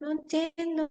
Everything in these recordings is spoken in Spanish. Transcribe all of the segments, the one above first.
No entiendo.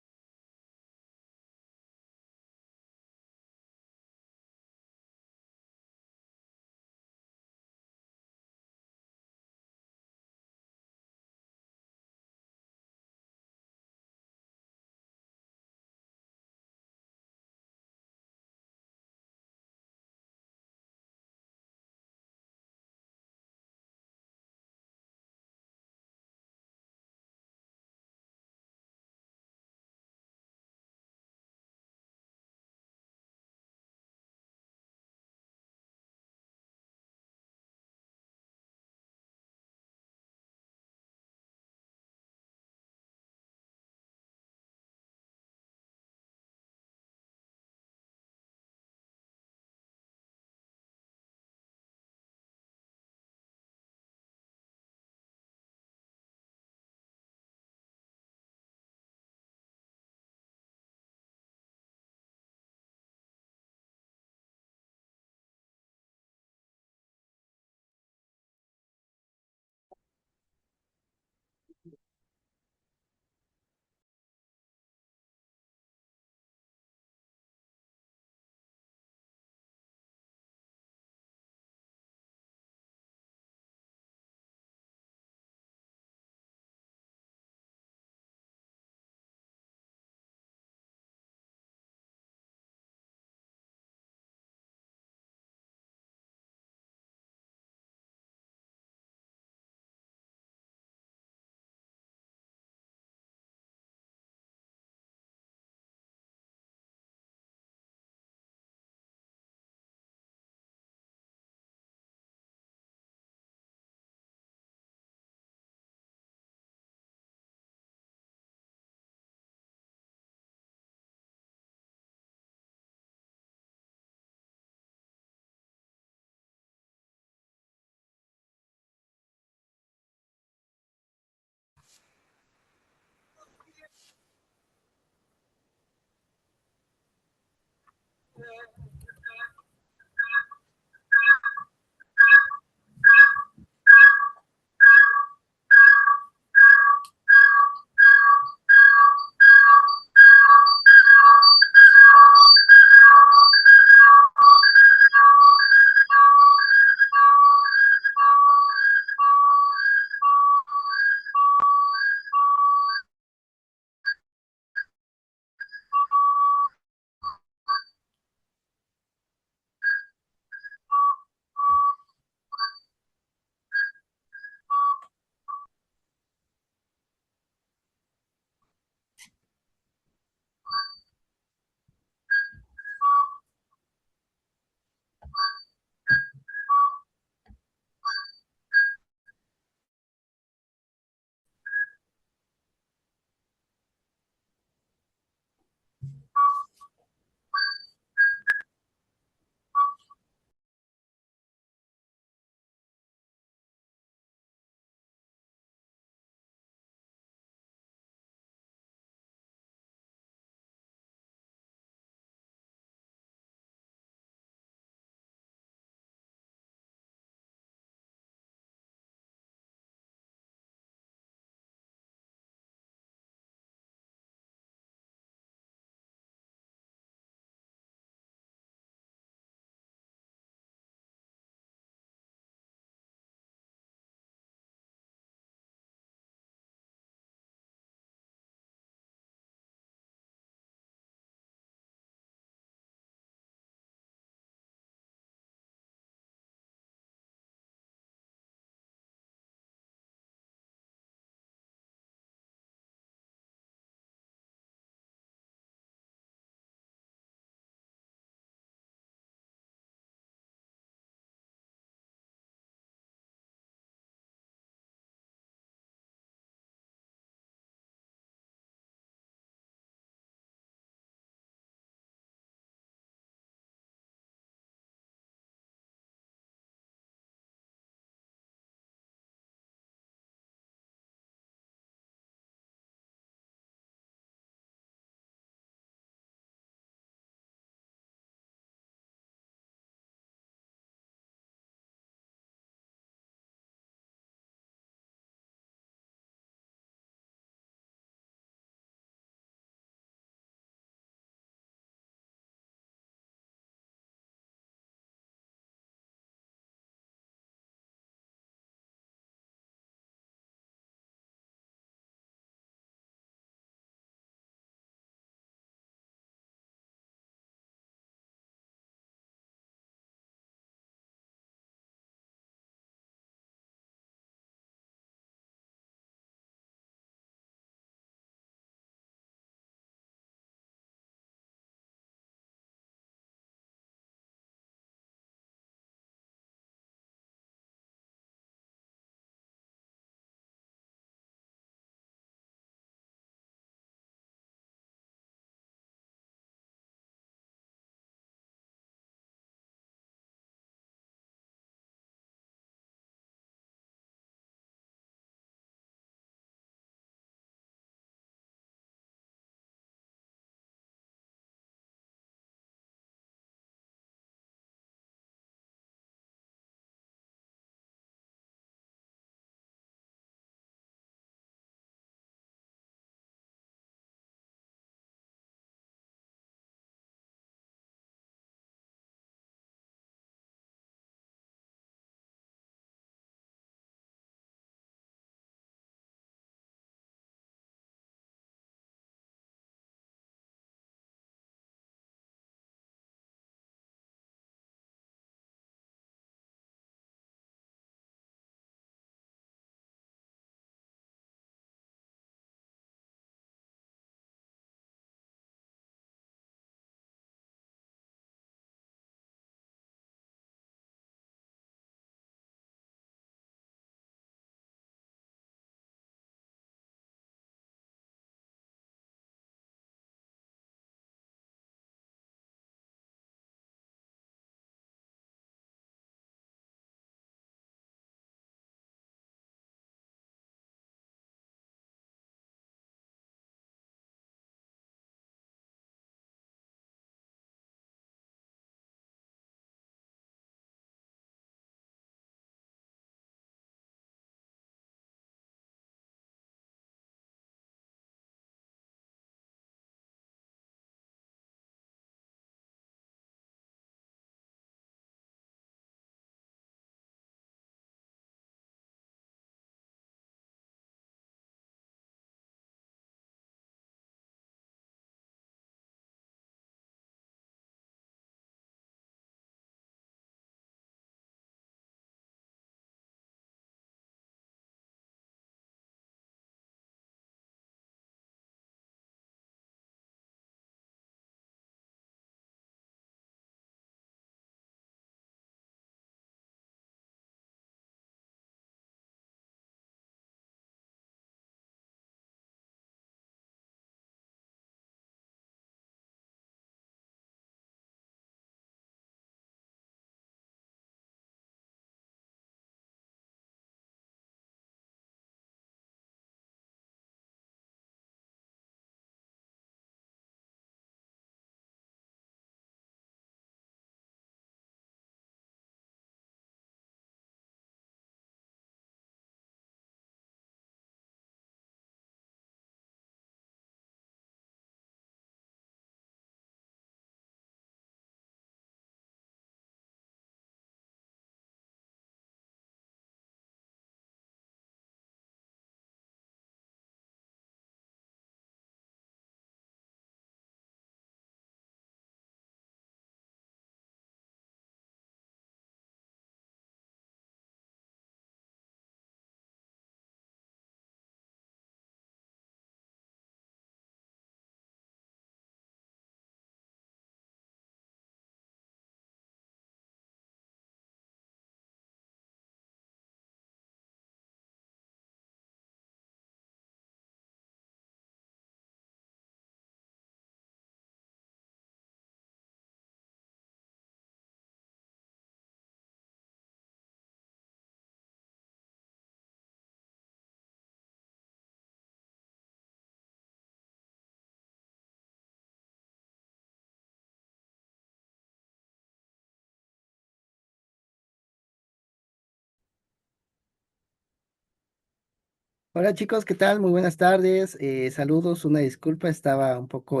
Hola chicos, ¿qué tal? Muy buenas tardes. Saludos, una disculpa, estaba un poco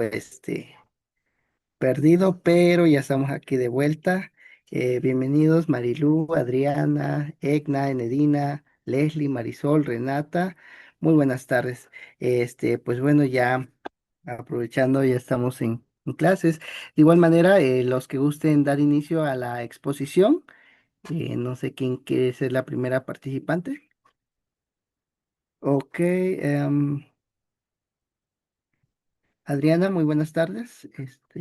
perdido, pero ya estamos aquí de vuelta. Bienvenidos Marilú, Adriana, Egna, Enedina, Leslie, Marisol, Renata. Muy buenas tardes. Pues bueno, ya aprovechando, ya estamos en clases. De igual manera, los que gusten dar inicio a la exposición, no sé quién quiere ser la primera participante. Ok. Adriana, muy buenas tardes.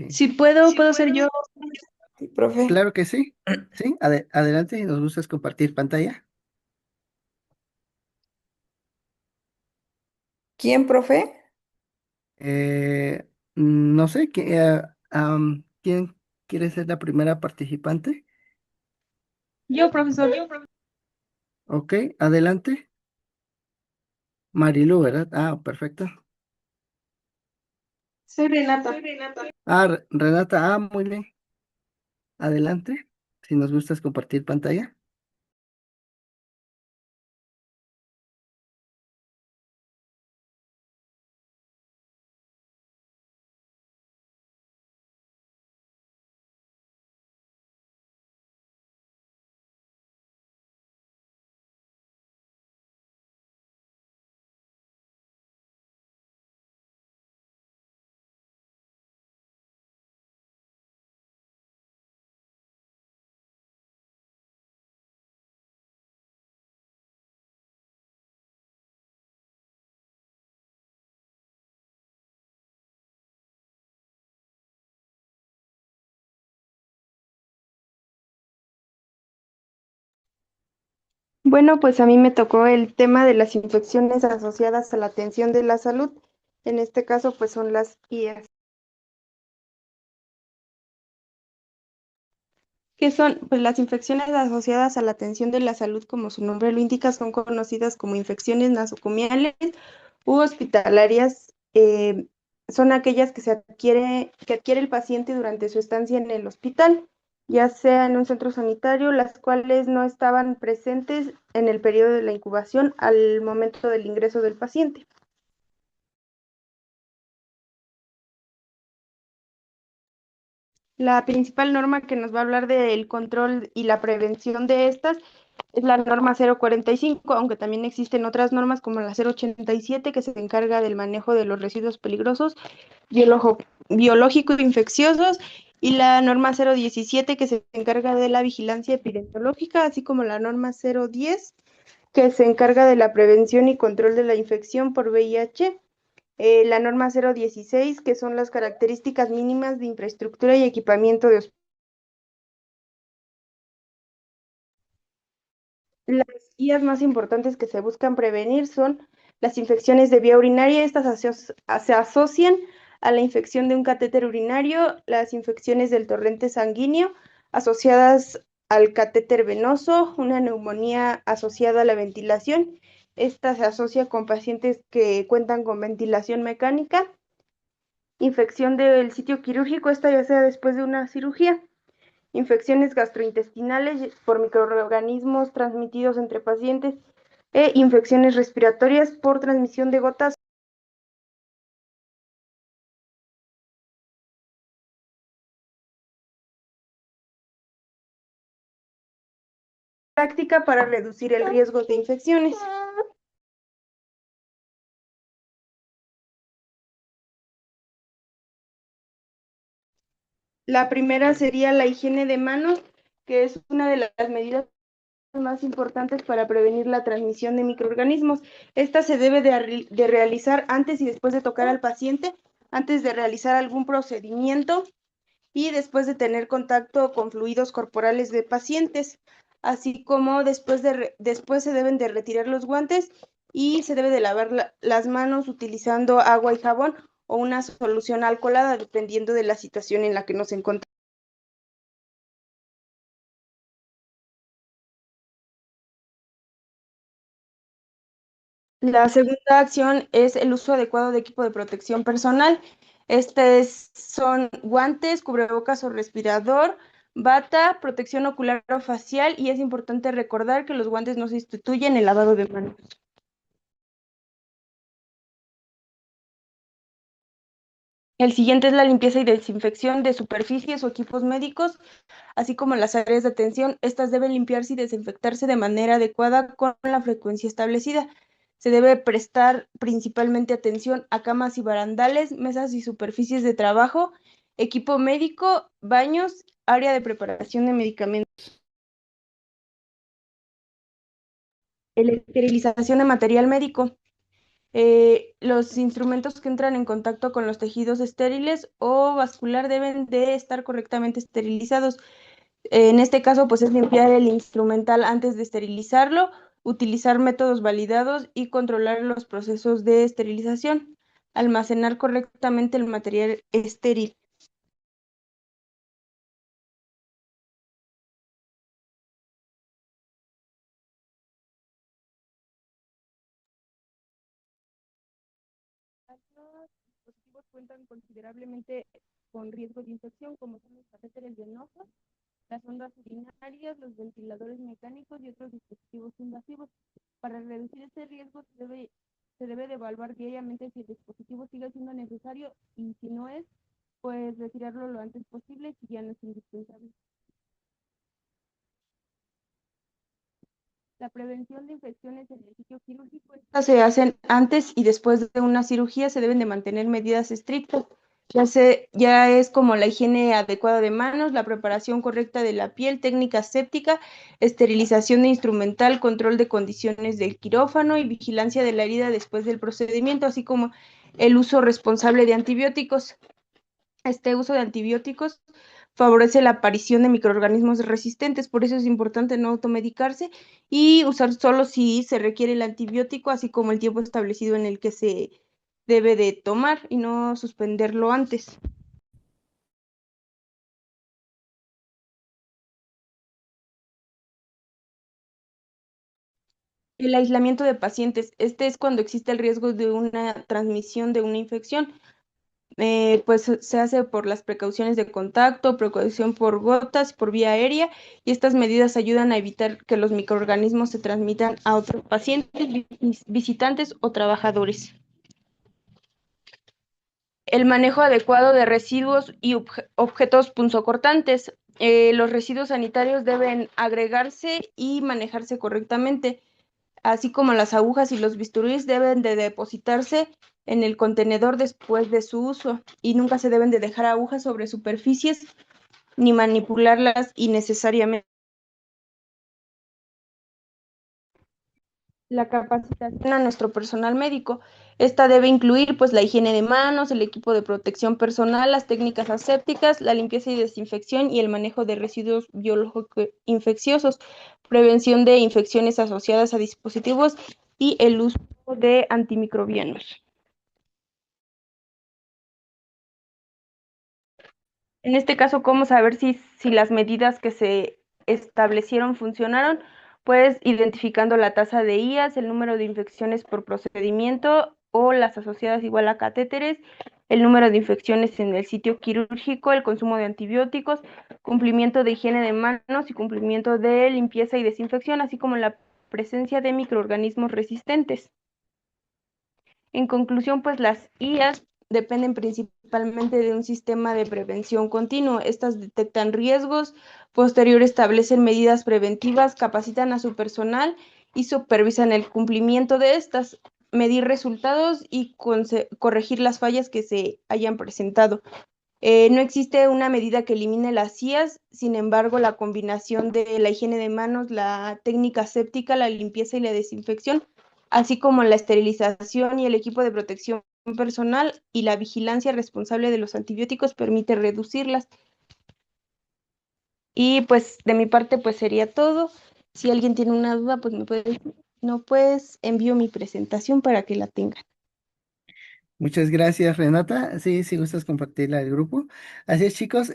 Si puedo, puedo ser yo. Sí, profe. Claro que sí. Sí, adelante, nos gustas compartir pantalla. ¿Quién, profe? Eh, no sé, ¿quién quiere ser la primera participante? Yo, profesor. Ok, adelante. Marilu, ¿verdad? Ah, perfecto. Soy Renata. Ah, Renata, muy bien. Adelante, si nos gustas compartir pantalla. Bueno, pues a mí me tocó el tema de las infecciones asociadas a la atención de la salud. En este caso, pues son las IAS. ¿Qué son? Pues las infecciones asociadas a la atención de la salud, como su nombre lo indica, son conocidas como infecciones nosocomiales u hospitalarias. Son aquellas que adquiere el paciente durante su estancia en el hospital, ya sea en un centro sanitario, las cuales no estaban presentes en el periodo de la incubación al momento del ingreso del paciente. La principal norma que nos va a hablar del control y la prevención de estas es la norma 045, aunque también existen otras normas como la 087 que se encarga del manejo de los residuos peligrosos biólogo- biológicos infecciosos, y la norma 017 que se encarga de la vigilancia epidemiológica, así como la norma 010 que se encarga de la prevención y control de la infección por VIH, la norma 016 que son las características mínimas de infraestructura y equipamiento de hospitales. Las guías más importantes que se buscan prevenir son las infecciones de vía urinaria. Estas se asocian a la infección de un catéter urinario, las infecciones del torrente sanguíneo asociadas al catéter venoso, una neumonía asociada a la ventilación. Esta se asocia con pacientes que cuentan con ventilación mecánica, infección del sitio quirúrgico, esta ya sea después de una cirugía, infecciones gastrointestinales por microorganismos transmitidos entre pacientes e infecciones respiratorias por transmisión de gotas. Práctica para reducir el riesgo de infecciones. La primera sería la higiene de manos, que es una de las medidas más importantes para prevenir la transmisión de microorganismos. Esta se debe de realizar antes y después de tocar al paciente, antes de realizar algún procedimiento y después de tener contacto con fluidos corporales de pacientes, así como después se deben de retirar los guantes y se debe de lavar las manos utilizando agua y jabón o una solución alcoholada, dependiendo de la situación en la que nos encontramos. La segunda acción es el uso adecuado de equipo de protección personal. Son guantes, cubrebocas o respirador, bata, protección ocular o facial, y es importante recordar que los guantes no sustituyen el lavado de manos. El siguiente es la limpieza y desinfección de superficies o equipos médicos, así como las áreas de atención. Estas deben limpiarse y desinfectarse de manera adecuada con la frecuencia establecida. Se debe prestar principalmente atención a camas y barandales, mesas y superficies de trabajo, equipo médico, baños, área de preparación de medicamentos. La esterilización de material médico. Los instrumentos que entran en contacto con los tejidos estériles o vascular deben de estar correctamente esterilizados. En este caso, pues es limpiar el instrumental antes de esterilizarlo, utilizar métodos validados y controlar los procesos de esterilización. Almacenar correctamente el material estéril. Algunos dispositivos cuentan considerablemente con riesgo de infección, como son los catéteres venosos, las ondas urinarias, los ventiladores mecánicos y otros dispositivos invasivos. Para reducir este riesgo se debe de evaluar diariamente si el dispositivo sigue siendo necesario y si no es, pues retirarlo lo antes posible si ya no es indispensable. La prevención de infecciones en el sitio quirúrgico. Estas se hacen antes y después de una cirugía, se deben de mantener medidas estrictas. Ya es como la higiene adecuada de manos, la preparación correcta de la piel, técnica séptica, esterilización de instrumental, control de condiciones del quirófano y vigilancia de la herida después del procedimiento, así como el uso responsable de antibióticos. Este uso de antibióticos favorece la aparición de microorganismos resistentes, por eso es importante no automedicarse y usar solo si se requiere el antibiótico, así como el tiempo establecido en el que se debe de tomar y no suspenderlo antes. El aislamiento de pacientes, este es cuando existe el riesgo de una transmisión de una infección. Pues se hace por las precauciones de contacto, precaución por gotas, por vía aérea, y estas medidas ayudan a evitar que los microorganismos se transmitan a otros pacientes, visitantes o trabajadores. El manejo adecuado de residuos y objetos punzocortantes. Los residuos sanitarios deben agregarse y manejarse correctamente, así como las agujas y los bisturís deben de depositarse en el contenedor después de su uso y nunca se deben de dejar agujas sobre superficies ni manipularlas innecesariamente. La capacitación a nuestro personal médico. Esta debe incluir pues la higiene de manos, el equipo de protección personal, las técnicas asépticas, la limpieza y desinfección y el manejo de residuos biológicos infecciosos, prevención de infecciones asociadas a dispositivos y el uso de antimicrobianos. En este caso, ¿cómo saber si las medidas que se establecieron funcionaron? Pues identificando la tasa de IAS, el número de infecciones por procedimiento o las asociadas igual a catéteres, el número de infecciones en el sitio quirúrgico, el consumo de antibióticos, cumplimiento de higiene de manos y cumplimiento de limpieza y desinfección, así como la presencia de microorganismos resistentes. En conclusión, pues las IAS dependen principalmente de un sistema de prevención continuo. Estas detectan riesgos, posterior establecen medidas preventivas, capacitan a su personal y supervisan el cumplimiento de estas, medir resultados y corregir las fallas que se hayan presentado. No existe una medida que elimine las IAS, sin embargo, la combinación de la higiene de manos, la técnica séptica, la limpieza y la desinfección, así como la esterilización y el equipo de protección personal y la vigilancia responsable de los antibióticos permite reducirlas. Y pues de mi parte pues sería todo. Si alguien tiene una duda, pues me puede decir. No, pues envío mi presentación para que la tengan. Muchas gracias, Renata. Sí, si gustas compartirla al grupo. Así es, chicos.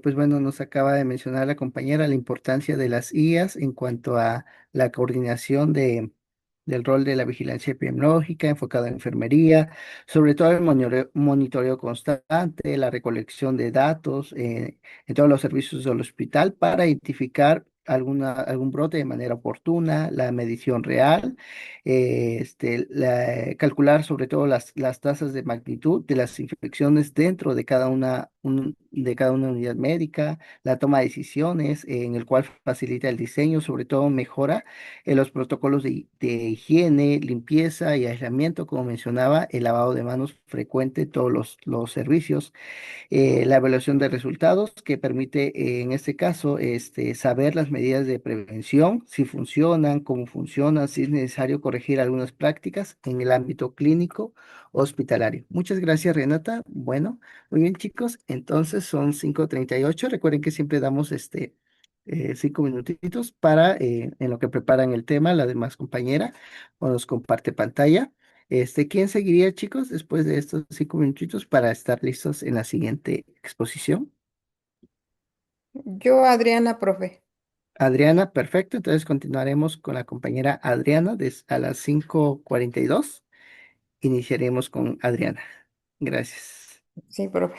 Pues bueno, nos acaba de mencionar la compañera la importancia de las IAS en cuanto a la coordinación del rol de la vigilancia epidemiológica enfocada en enfermería, sobre todo el monitoreo constante, la recolección de datos en todos los servicios del hospital para identificar algún brote de manera oportuna, la medición real, calcular sobre todo las tasas de magnitud de las infecciones dentro de de cada una unidad médica, la toma de decisiones, en el cual facilita el diseño, sobre todo mejora los protocolos de higiene, limpieza y aislamiento, como mencionaba, el lavado de manos frecuente, todos los servicios, la evaluación de resultados que permite, en este caso, saber las medidas de prevención, si funcionan, cómo funcionan, si es necesario corregir algunas prácticas en el ámbito clínico hospitalario. Muchas gracias, Renata. Bueno, muy bien, chicos. Entonces son 5:38. Recuerden que siempre damos 5 minutitos para, en lo que preparan el tema, la demás compañera o nos comparte pantalla. ¿Quién seguiría, chicos, después de estos 5 minutitos para estar listos en la siguiente exposición? Yo, Adriana, profe. Adriana, perfecto. Entonces continuaremos con la compañera Adriana a las 5:42. Iniciaremos con Adriana. Gracias. Sí, profe.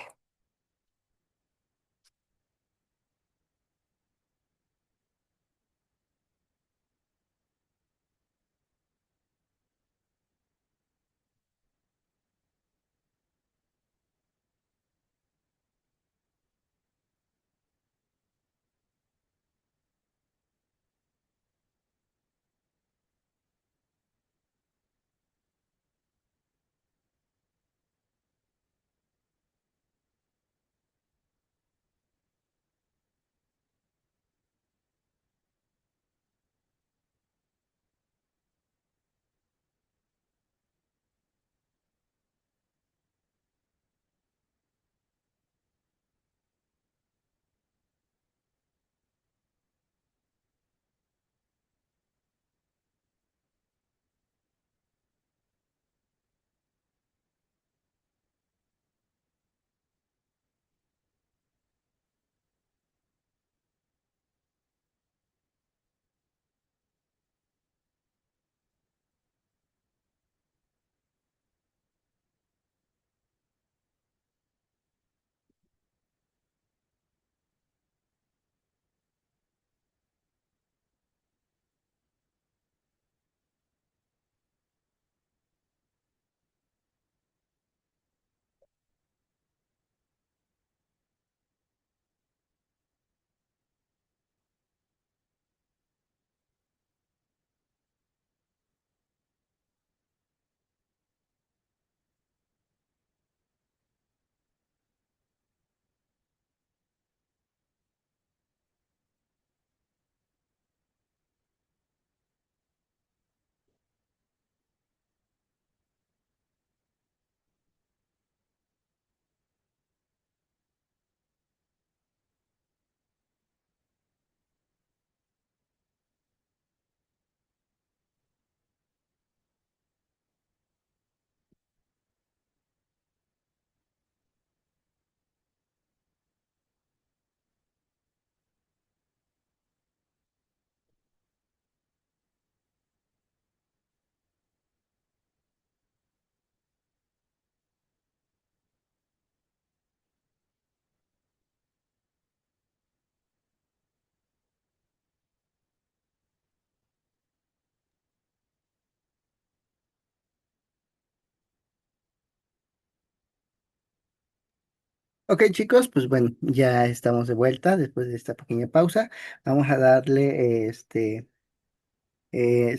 Ok, chicos, pues bueno, ya estamos de vuelta después de esta pequeña pausa. Vamos a darle,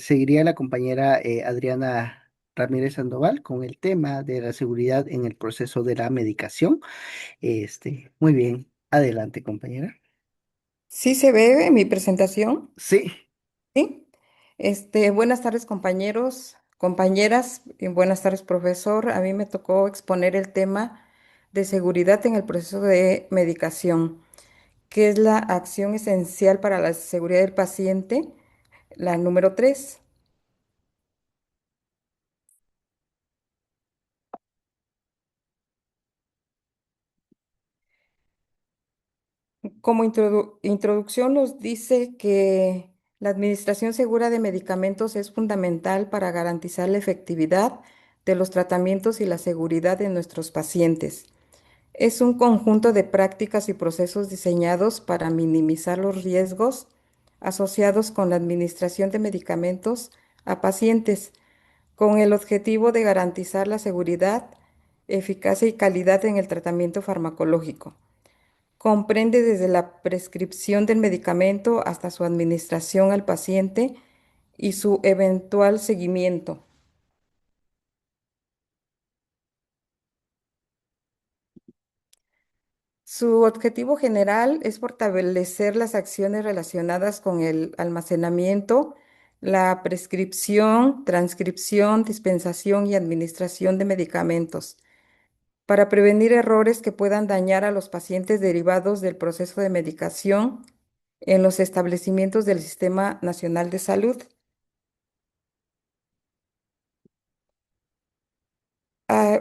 seguiría la compañera Adriana Ramírez Sandoval con el tema de la seguridad en el proceso de la medicación. Muy bien, adelante, compañera. ¿Sí se ve en mi presentación? Sí, Sí. Buenas tardes, compañeros, compañeras, y buenas tardes, profesor. A mí me tocó exponer el tema de seguridad en el proceso de medicación, que es la acción esencial para la seguridad del paciente, la número 3. Como introducción nos dice que la administración segura de medicamentos es fundamental para garantizar la efectividad de los tratamientos y la seguridad de nuestros pacientes. Es un conjunto de prácticas y procesos diseñados para minimizar los riesgos asociados con la administración de medicamentos a pacientes, con el objetivo de garantizar la seguridad, eficacia y calidad en el tratamiento farmacológico. Comprende desde la prescripción del medicamento hasta su administración al paciente y su eventual seguimiento. Su objetivo general es fortalecer las acciones relacionadas con el almacenamiento, la prescripción, transcripción, dispensación y administración de medicamentos, para prevenir errores que puedan dañar a los pacientes derivados del proceso de medicación en los establecimientos del Sistema Nacional de Salud.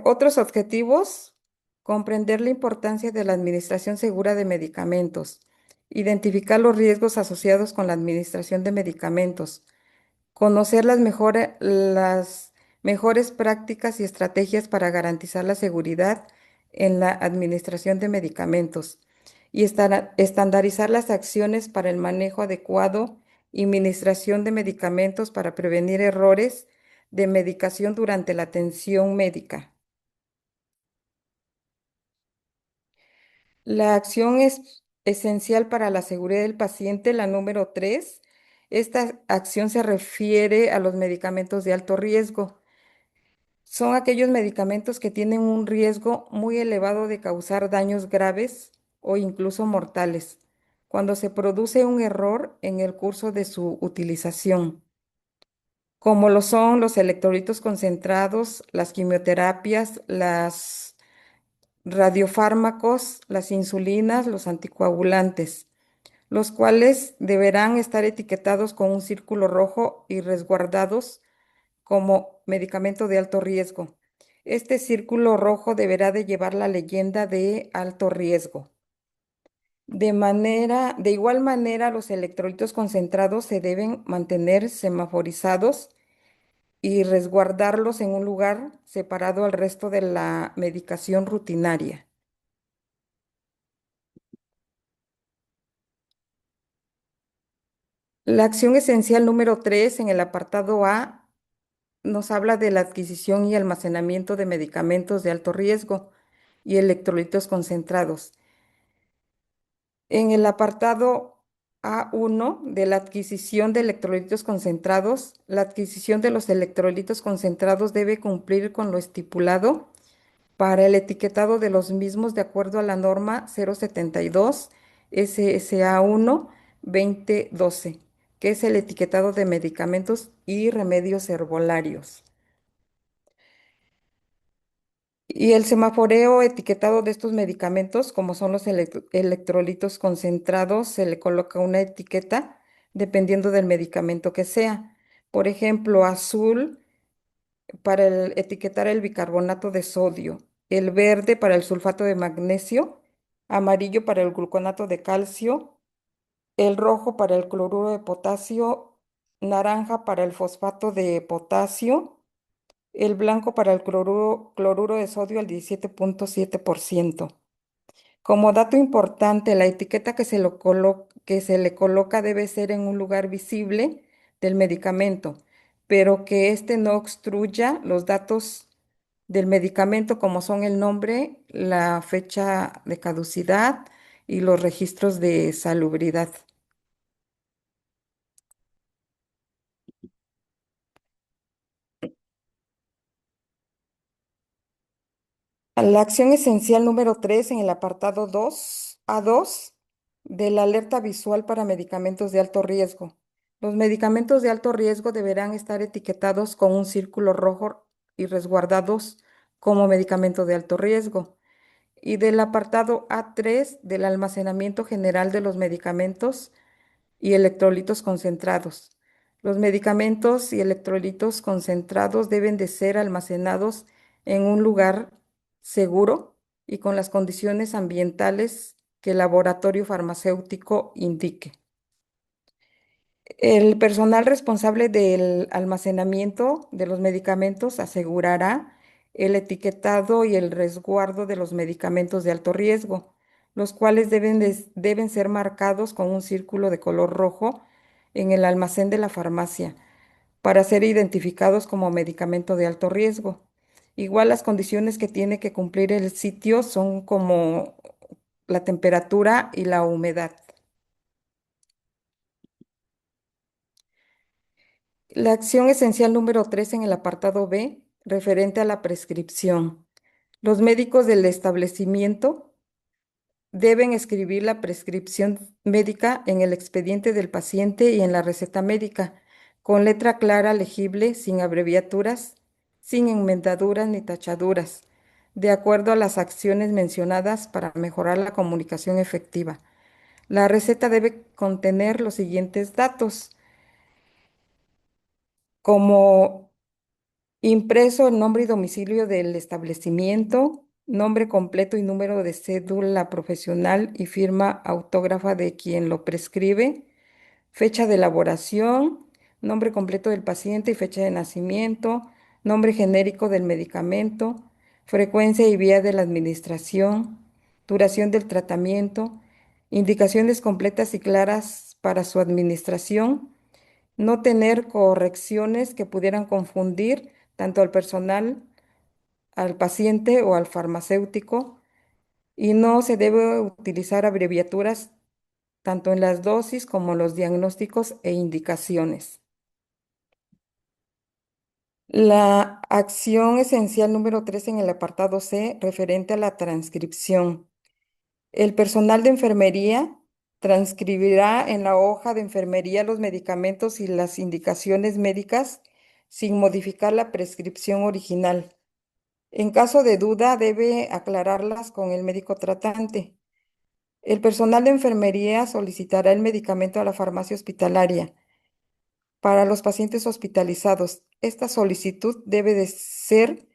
Otros objetivos: comprender la importancia de la administración segura de medicamentos, identificar los riesgos asociados con la administración de medicamentos, conocer las mejores prácticas y estrategias para garantizar la seguridad en la administración de medicamentos y estandarizar las acciones para el manejo adecuado y administración de medicamentos para prevenir errores de medicación durante la atención médica. La acción es esencial para la seguridad del paciente, la número 3. Esta acción se refiere a los medicamentos de alto riesgo. Son aquellos medicamentos que tienen un riesgo muy elevado de causar daños graves o incluso mortales cuando se produce un error en el curso de su utilización, como lo son los electrolitos concentrados, las quimioterapias, las radiofármacos, las insulinas, los anticoagulantes, los cuales deberán estar etiquetados con un círculo rojo y resguardados como medicamento de alto riesgo. Este círculo rojo deberá de llevar la leyenda de alto riesgo. De igual manera, los electrolitos concentrados se deben mantener semaforizados y resguardarlos en un lugar separado al resto de la medicación rutinaria. La acción esencial número 3 en el apartado A nos habla de la adquisición y almacenamiento de medicamentos de alto riesgo y electrolitos concentrados. En el apartado A1 de la adquisición de electrolitos concentrados, la adquisición de los electrolitos concentrados debe cumplir con lo estipulado para el etiquetado de los mismos de acuerdo a la norma 072 SSA1 2012, que es el etiquetado de medicamentos y remedios herbolarios. Y el semaforeo etiquetado de estos medicamentos, como son los electrolitos concentrados, se le coloca una etiqueta dependiendo del medicamento que sea. Por ejemplo, azul para etiquetar el bicarbonato de sodio, el verde para el sulfato de magnesio, amarillo para el gluconato de calcio, el rojo para el cloruro de potasio, naranja para el fosfato de potasio, el blanco para el cloruro de sodio al 17.7%. Como dato importante, la etiqueta que se le coloca debe ser en un lugar visible del medicamento, pero que éste no obstruya los datos del medicamento como son el nombre, la fecha de caducidad y los registros de salubridad. La acción esencial número 3 en el apartado 2, A2, de la alerta visual para medicamentos de alto riesgo. Los medicamentos de alto riesgo deberán estar etiquetados con un círculo rojo y resguardados como medicamento de alto riesgo. Y del apartado A3 del almacenamiento general de los medicamentos y electrolitos concentrados. Los medicamentos y electrolitos concentrados deben de ser almacenados en un lugar seguro y con las condiciones ambientales que el laboratorio farmacéutico indique. El personal responsable del almacenamiento de los medicamentos asegurará el etiquetado y el resguardo de los medicamentos de alto riesgo, los cuales deben ser marcados con un círculo de color rojo en el almacén de la farmacia para ser identificados como medicamento de alto riesgo. Igual las condiciones que tiene que cumplir el sitio son como la temperatura y la humedad. La acción esencial número 3 en el apartado B, referente a la prescripción. Los médicos del establecimiento deben escribir la prescripción médica en el expediente del paciente y en la receta médica, con letra clara, legible, sin abreviaturas, sin enmendaduras ni tachaduras, de acuerdo a las acciones mencionadas para mejorar la comunicación efectiva. La receta debe contener los siguientes datos, como impreso el nombre y domicilio del establecimiento, nombre completo y número de cédula profesional y firma autógrafa de quien lo prescribe, fecha de elaboración, nombre completo del paciente y fecha de nacimiento, nombre genérico del medicamento, frecuencia y vía de la administración, duración del tratamiento, indicaciones completas y claras para su administración, no tener correcciones que pudieran confundir tanto al personal, al paciente o al farmacéutico, y no se debe utilizar abreviaturas tanto en las dosis como los diagnósticos e indicaciones. La acción esencial número 3 en el apartado C, referente a la transcripción. El personal de enfermería transcribirá en la hoja de enfermería los medicamentos y las indicaciones médicas sin modificar la prescripción original. En caso de duda, debe aclararlas con el médico tratante. El personal de enfermería solicitará el medicamento a la farmacia hospitalaria. Para los pacientes hospitalizados, esta solicitud debe de ser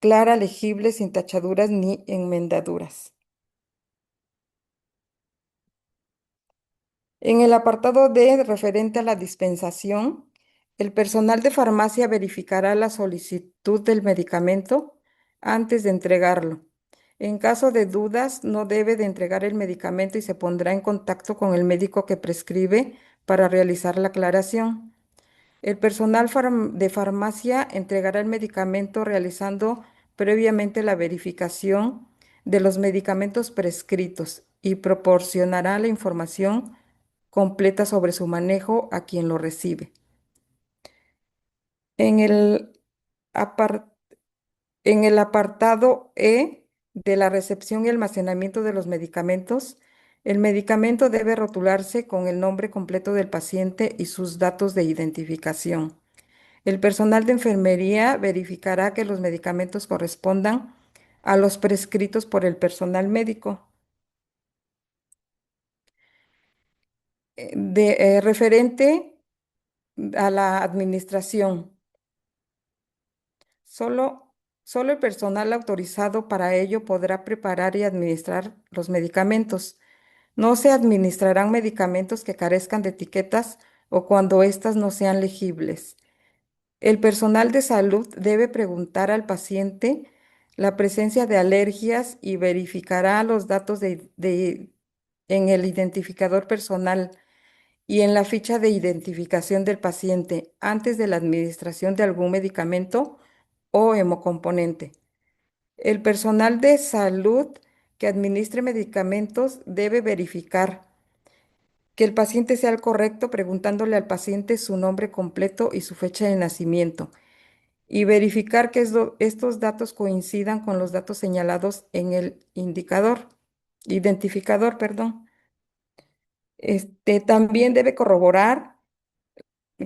clara, legible, sin tachaduras ni enmendaduras. En el apartado D, referente a la dispensación, el personal de farmacia verificará la solicitud del medicamento antes de entregarlo. En caso de dudas, no debe de entregar el medicamento y se pondrá en contacto con el médico que prescribe para realizar la aclaración. El personal de farmacia entregará el medicamento realizando previamente la verificación de los medicamentos prescritos y proporcionará la información completa sobre su manejo a quien lo recibe. En el, apar- en el apartado E de la recepción y almacenamiento de los medicamentos, el medicamento debe rotularse con el nombre completo del paciente y sus datos de identificación. El personal de enfermería verificará que los medicamentos correspondan a los prescritos por el personal médico. Referente a la administración. Solo, solo el personal autorizado para ello podrá preparar y administrar los medicamentos. No se administrarán medicamentos que carezcan de etiquetas o cuando éstas no sean legibles. El personal de salud debe preguntar al paciente la presencia de alergias y verificará los datos en el identificador personal y en la ficha de identificación del paciente antes de la administración de algún medicamento o hemocomponente. El personal de salud que administre medicamentos debe verificar que el paciente sea el correcto preguntándole al paciente su nombre completo y su fecha de nacimiento y verificar que estos datos coincidan con los datos señalados en el identificador, perdón. También debe corroborar,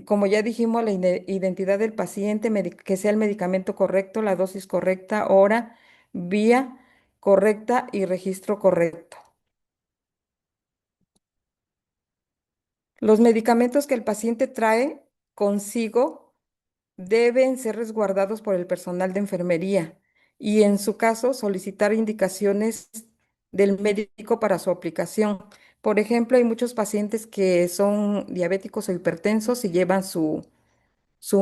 como ya dijimos, la identidad del paciente, que sea el medicamento correcto, la dosis correcta, hora, vía correcta y registro correcto. Los medicamentos que el paciente trae consigo deben ser resguardados por el personal de enfermería y en su caso solicitar indicaciones del médico para su aplicación. Por ejemplo, hay muchos pacientes que son diabéticos o hipertensos y llevan su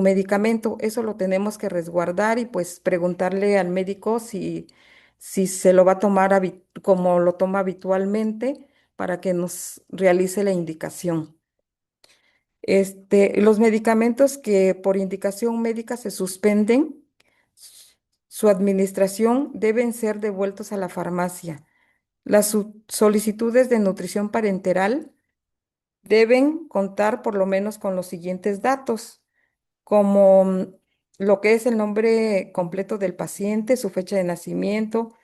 medicamento. Eso lo tenemos que resguardar y pues preguntarle al médico si se lo va a tomar como lo toma habitualmente para que nos realice la indicación. Los medicamentos que por indicación médica se suspenden, su administración deben ser devueltos a la farmacia. Las solicitudes de nutrición parenteral deben contar por lo menos con los siguientes datos, como lo que es el nombre completo del paciente, su fecha de nacimiento,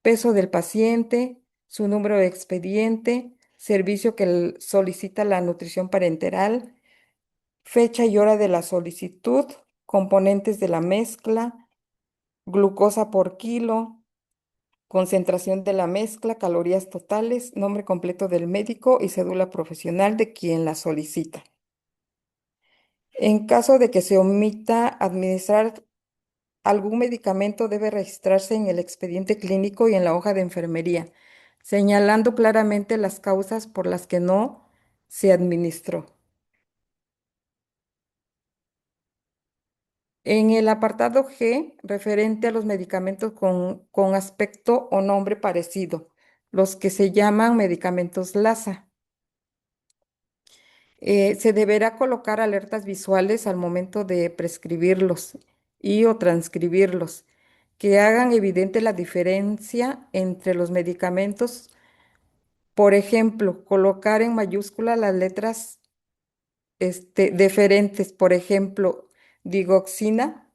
peso del paciente, su número de expediente, servicio que solicita la nutrición parenteral, fecha y hora de la solicitud, componentes de la mezcla, glucosa por kilo, concentración de la mezcla, calorías totales, nombre completo del médico y cédula profesional de quien la solicita. En caso de que se omita administrar algún medicamento, debe registrarse en el expediente clínico y en la hoja de enfermería, señalando claramente las causas por las que no se administró. En el apartado G, referente a los medicamentos con aspecto o nombre parecido, los que se llaman medicamentos LASA. Se deberá colocar alertas visuales al momento de prescribirlos y o transcribirlos, que hagan evidente la diferencia entre los medicamentos. Por ejemplo, colocar en mayúscula las letras deferentes, por ejemplo, digoxina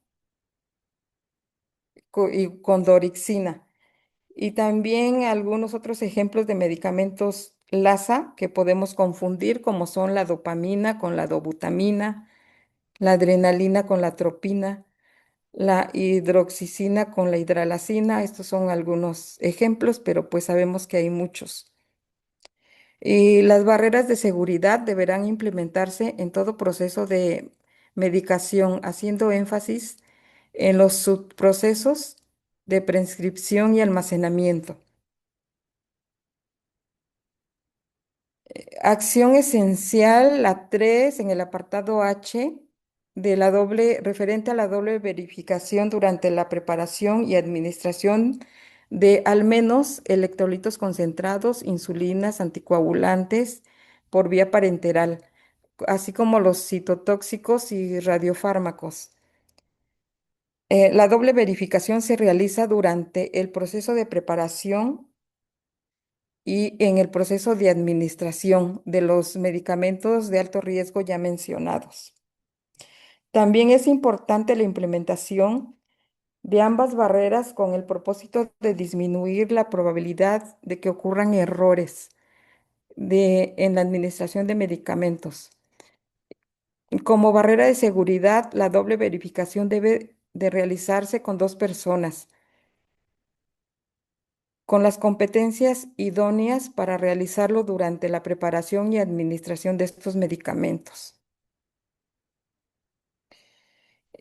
y condorixina. Y también algunos otros ejemplos de medicamentos LASA que podemos confundir, como son la dopamina con la dobutamina, la adrenalina con la tropina, la hidroxicina con la hidralacina. Estos son algunos ejemplos, pero pues sabemos que hay muchos. Y las barreras de seguridad deberán implementarse en todo proceso de medicación, haciendo énfasis en los subprocesos de prescripción y almacenamiento. Acción esencial, la 3 en el apartado H, referente a la doble verificación durante la preparación y administración de al menos electrolitos concentrados, insulinas, anticoagulantes por vía parenteral, así como los citotóxicos y radiofármacos. La doble verificación se realiza durante el proceso de preparación y en el proceso de administración de los medicamentos de alto riesgo ya mencionados. También es importante la implementación de ambas barreras con el propósito de disminuir la probabilidad de que ocurran errores en la administración de medicamentos. Como barrera de seguridad, la doble verificación debe de realizarse con dos personas con las competencias idóneas para realizarlo durante la preparación y administración de estos medicamentos.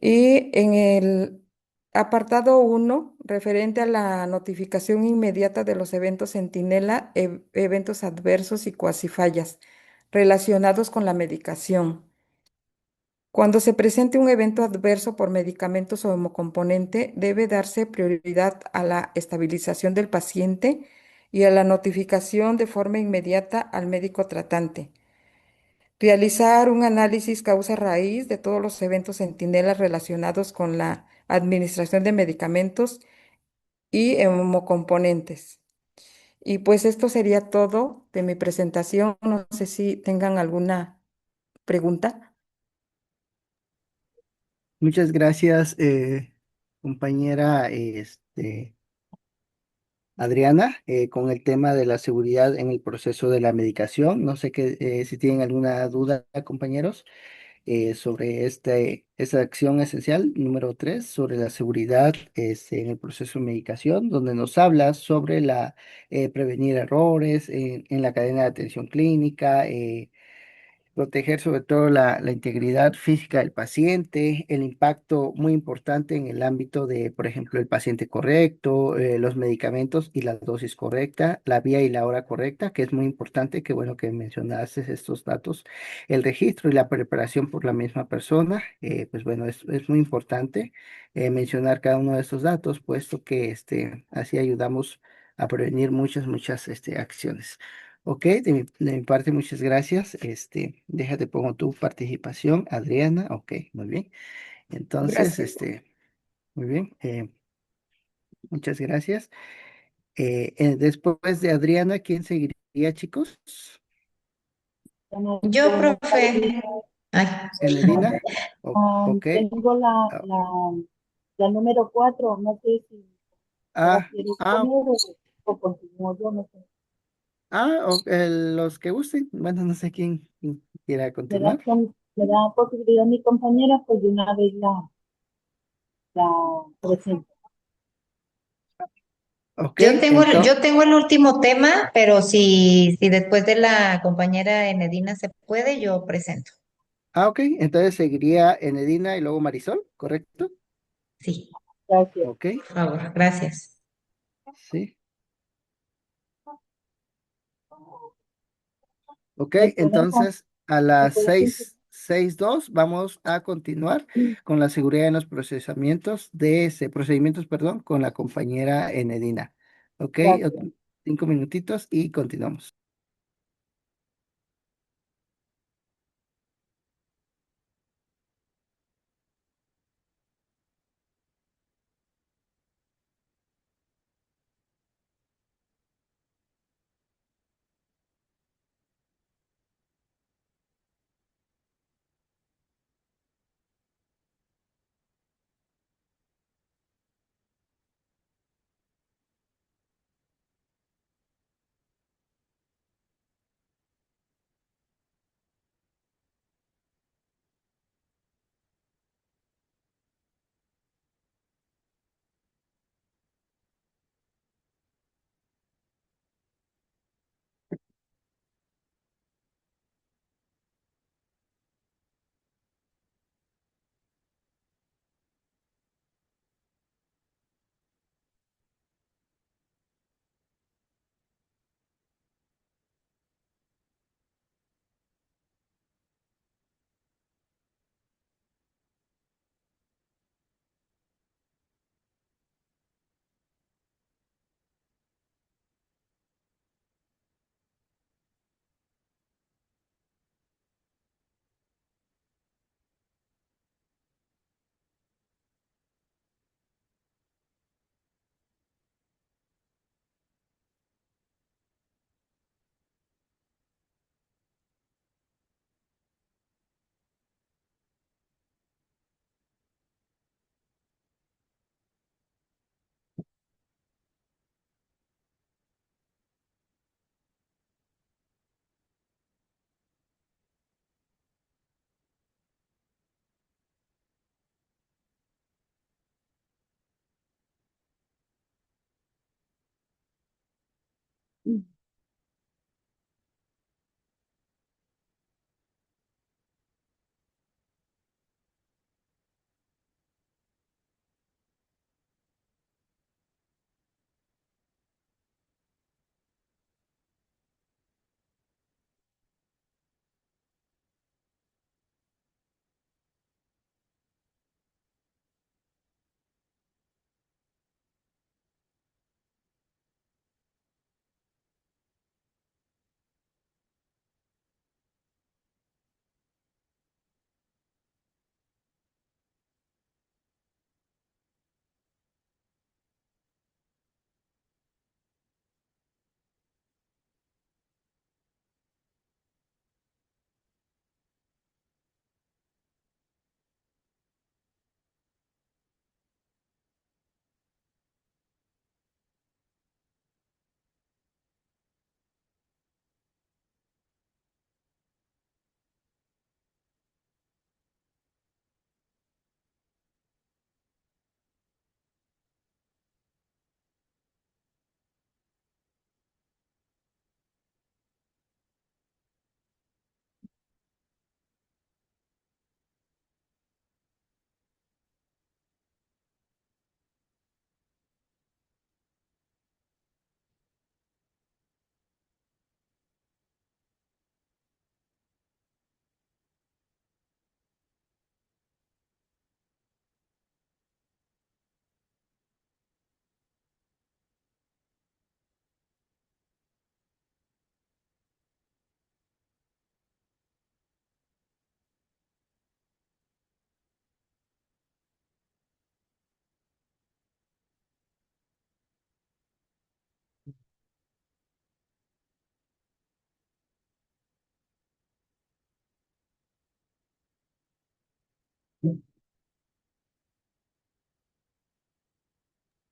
Y en el apartado 1, referente a la notificación inmediata de los eventos centinela, eventos adversos y cuasi fallas relacionados con la medicación. Cuando se presente un evento adverso por medicamentos o hemocomponente, debe darse prioridad a la estabilización del paciente y a la notificación de forma inmediata al médico tratante. Realizar un análisis causa-raíz de todos los eventos centinelas relacionados con la administración de medicamentos y hemocomponentes. Y pues esto sería todo de mi presentación. No sé si tengan alguna pregunta. Muchas gracias, compañera Adriana, con el tema de la seguridad en el proceso de la medicación. No sé si tienen alguna duda, compañeros, sobre esta acción esencial número 3 sobre la seguridad en el proceso de medicación, donde nos habla sobre prevenir errores en la cadena de atención clínica, proteger sobre todo la integridad física del paciente, el impacto muy importante en el ámbito de, por ejemplo, el paciente correcto, los medicamentos y la dosis correcta, la vía y la hora correcta, que es muy importante, que bueno que mencionaste estos datos, el registro y la preparación por la misma persona, pues bueno, es muy importante mencionar cada uno de estos datos, puesto que así ayudamos a prevenir muchas acciones. Ok, de mi parte, muchas gracias. Déjate, pongo tu participación, Adriana. Ok, muy bien. Entonces, Gracias. muy bien, muchas gracias. Después de Adriana, ¿quién seguiría, chicos? Yo, profe. Ay, Enedina. Ok. Tengo Ah, la número 4, no sé si se la ah, quiere ah, poner o continúo yo, no sé. los que gusten. Bueno, no sé quién quiera continuar. Me da posibilidad mi compañera, pues de una vez la presento. Ok, yo tengo el último tema, pero si después de la compañera Enedina se puede, yo presento. ok, entonces seguiría Enedina y luego Marisol, ¿correcto? Sí, Gracias. Ok, por favor, gracias. sí. Ok, ¿Me podemos, entonces a me las puedes seis, 6:02 vamos a continuar con la seguridad en los procedimientos, perdón, con la compañera Enedina. Ok, gracias. 5 minutitos y continuamos.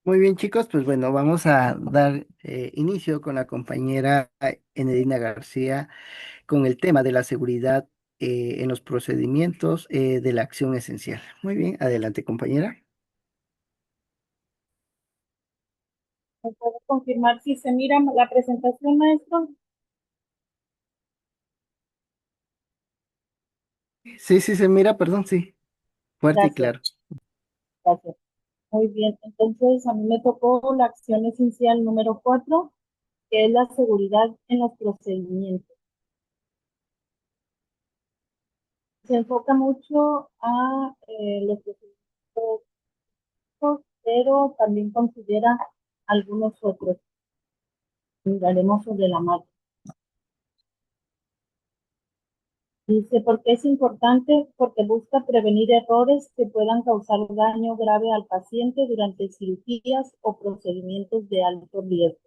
Muy bien, chicos, pues bueno, vamos a dar inicio con la compañera Enedina García con el tema de la seguridad en los procedimientos de la acción esencial. Muy bien, adelante, compañera. ¿Me puede confirmar si se mira la presentación, maestro? Sí, sí, se mira, perdón, sí, fuerte y Gracias, claro. gracias. Muy bien, entonces a mí me tocó la acción esencial número 4, que es la seguridad en los procedimientos. Se enfoca mucho a los procedimientos, pero también considera algunos otros. Miraremos sobre la marcha. Dice, ¿por qué es importante? Porque busca prevenir errores que puedan causar daño grave al paciente durante cirugías o procedimientos de alto riesgo.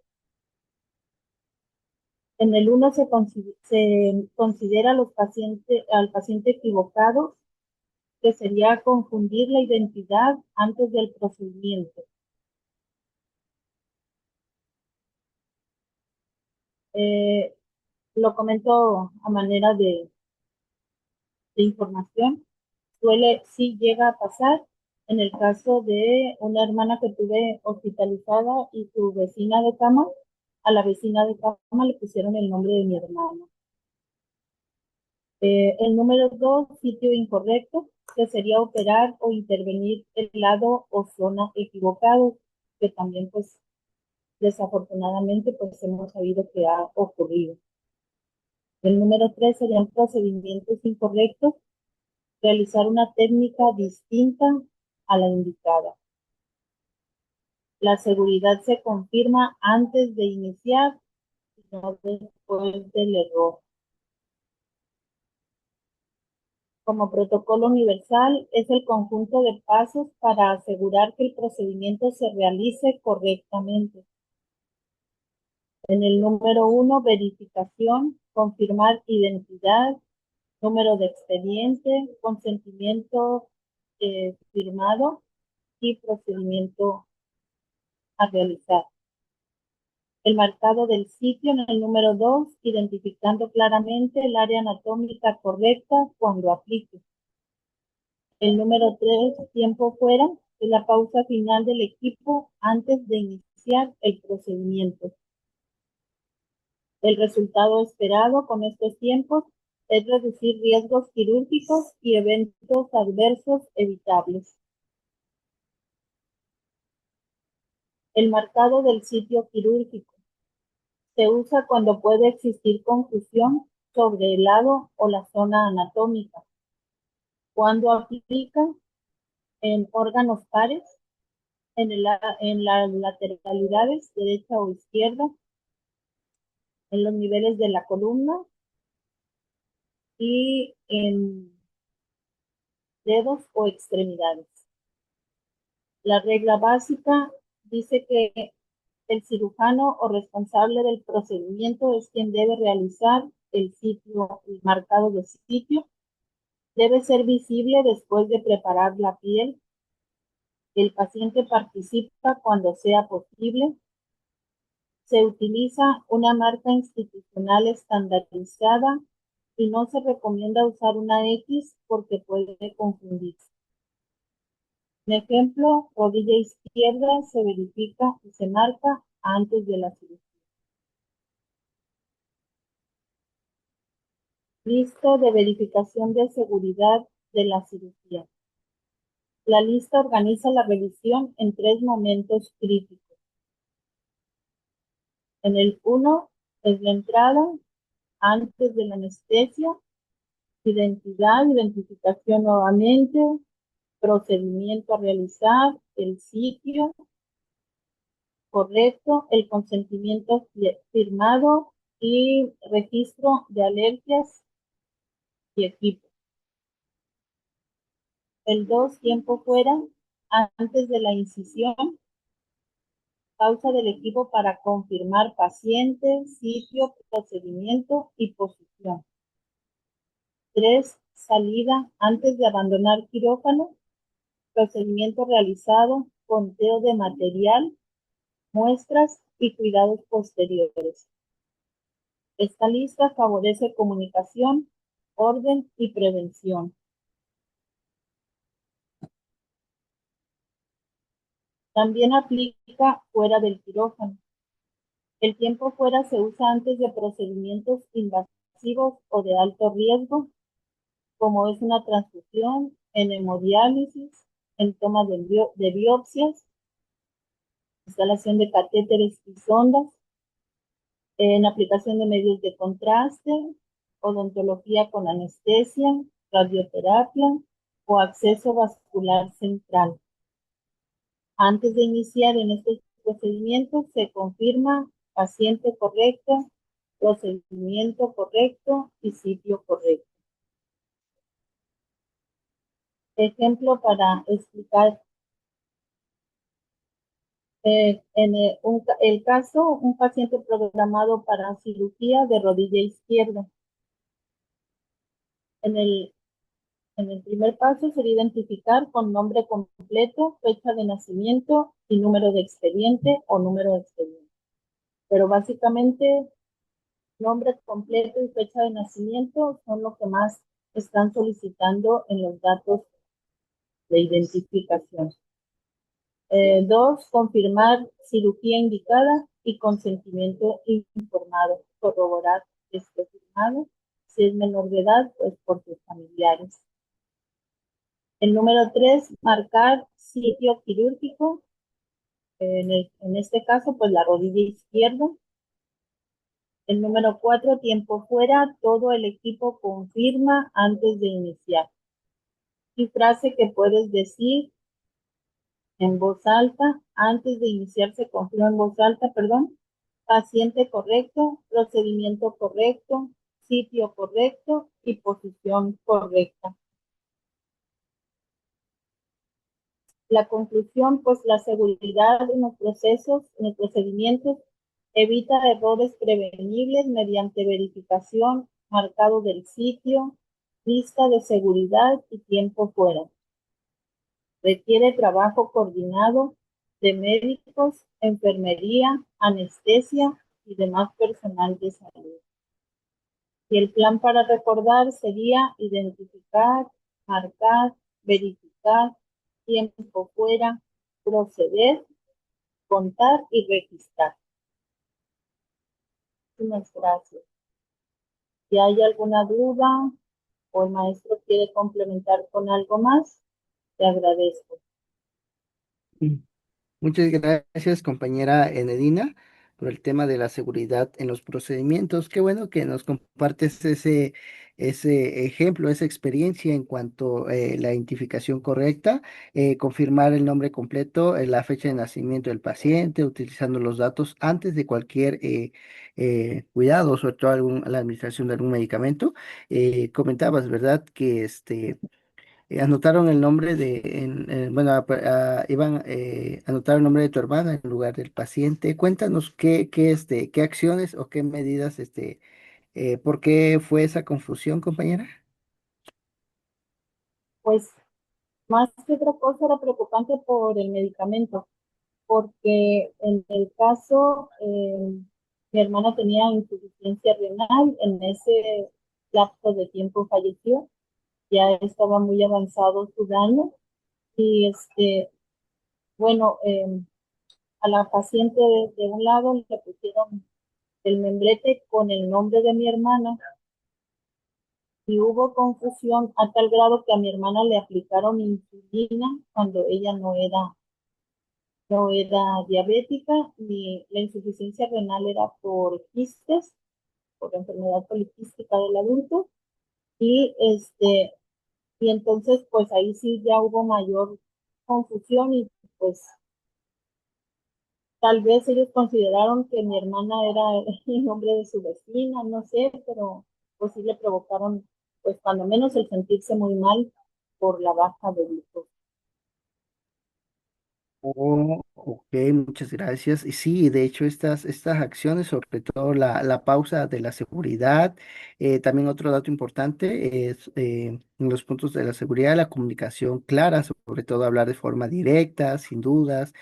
En el 1 se considera al paciente equivocado, que sería confundir la identidad antes del procedimiento. Eh, lo comento a manera de información. Sí llega a pasar en el caso de una hermana que tuve hospitalizada y su vecina de cama, a la vecina de cama le pusieron el nombre de mi hermana. El número 2, sitio incorrecto, que sería operar o intervenir el lado o zona equivocado, que también pues desafortunadamente pues hemos sabido que ha ocurrido. El número 3 serían procedimientos incorrectos, realizar una técnica distinta a la indicada. La seguridad se confirma antes de iniciar y no después del error. Como protocolo universal, es el conjunto de pasos para asegurar que el procedimiento se realice correctamente. En el número 1, verificación, confirmar identidad, número de expediente, consentimiento firmado y procedimiento a realizar. El marcado del sitio en el número 2, identificando claramente el área anatómica correcta cuando aplique. El número 3, tiempo fuera, es la pausa final del equipo antes de iniciar el procedimiento. El resultado esperado con estos tiempos es reducir riesgos quirúrgicos y eventos adversos evitables. El marcado del sitio quirúrgico se usa cuando puede existir confusión sobre el lado o la zona anatómica. Cuando aplica en órganos pares, en las lateralidades, derecha o izquierda, en los niveles de la columna y en dedos o extremidades. La regla básica dice que el cirujano o responsable del procedimiento es quien debe realizar el marcado de sitio. Debe ser visible después de preparar la piel. El paciente participa cuando sea posible. Se utiliza una marca institucional estandarizada y no se recomienda usar una X porque puede confundirse. En ejemplo, rodilla izquierda se verifica y se marca antes de la cirugía. Lista de verificación de seguridad de la cirugía. La lista organiza la revisión en 3 momentos críticos. En el 1 es la entrada, antes de la anestesia, identificación nuevamente, procedimiento a realizar, el sitio correcto, el consentimiento firmado y registro de alergias y equipo. El 2, tiempo fuera, antes de la incisión, pausa del equipo para confirmar paciente, sitio, procedimiento y posición. 3, salida antes de abandonar quirófano, procedimiento realizado, conteo de material, muestras y cuidados posteriores. Esta lista favorece comunicación, orden y prevención. También aplica fuera del quirófano. El tiempo fuera se usa antes de procedimientos invasivos o de alto riesgo, como es una transfusión, en hemodiálisis, en toma de biopsias, instalación de catéteres y sondas, en aplicación de medios de contraste, odontología con anestesia, radioterapia o acceso vascular central. Antes de iniciar en estos procedimientos se confirma paciente correcto, procedimiento correcto y sitio correcto. Ejemplo para explicar el caso, un paciente programado para cirugía de rodilla izquierda. En el primer paso sería identificar con nombre completo, fecha de nacimiento y número de expediente o número de expediente. Pero básicamente nombre completo y fecha de nacimiento son lo que más están solicitando en los datos de identificación. 2, confirmar cirugía indicada y consentimiento informado, corroborar que esté firmado. Si es menor de edad, pues por sus familiares. El número 3, marcar sitio quirúrgico. En este caso, pues la rodilla izquierda. El número 4, tiempo fuera, todo el equipo confirma antes de iniciar. Y frase que puedes decir en voz alta, antes de iniciar se confirma en voz alta, perdón. Paciente correcto, procedimiento correcto, sitio correcto y posición correcta. La conclusión, pues la seguridad en los procesos, en los procedimientos, evita errores prevenibles mediante verificación, marcado del sitio, lista de seguridad y tiempo fuera. Requiere trabajo coordinado de médicos, enfermería, anestesia y demás personal de salud. Y el plan para recordar sería identificar, marcar, verificar, tiempo fuera, proceder, contar y registrar. Muchas gracias. Si hay alguna duda o el maestro quiere complementar con algo más, te agradezco. Muchas gracias, compañera Enedina, por el tema de la seguridad en los procedimientos. Qué bueno que nos compartes ese ejemplo, esa experiencia en cuanto a la identificación correcta, confirmar el nombre completo, la fecha de nacimiento del paciente, utilizando los datos antes de cualquier cuidado, sobre todo la administración de algún medicamento. Comentabas, ¿verdad? Que anotaron el nombre bueno, iban a anotar el nombre de tu hermana en lugar del paciente. Cuéntanos qué acciones o qué medidas, ¿por qué fue esa confusión, compañera? Pues más que otra cosa era preocupante por el medicamento, porque en el caso mi hermana tenía insuficiencia renal, en ese lapso de tiempo falleció, ya estaba muy avanzado su daño y bueno, a la paciente de un lado le pusieron el membrete con el nombre de mi hermana y hubo confusión a tal grado que a mi hermana le aplicaron insulina cuando ella no era diabética, ni la insuficiencia renal era por quistes, por enfermedad poliquística del adulto, y y entonces pues ahí sí ya hubo mayor confusión y pues tal vez ellos consideraron que mi hermana era el nombre de su vecina, no sé, pero pues sí le provocaron pues cuando menos el sentirse muy mal por la baja de glucosa. Oh, Ok, muchas gracias. Y sí, de hecho, estas acciones, sobre todo la pausa de la seguridad, también otro dato importante es en los puntos de la seguridad, la comunicación clara, sobre todo hablar de forma directa, sin dudas,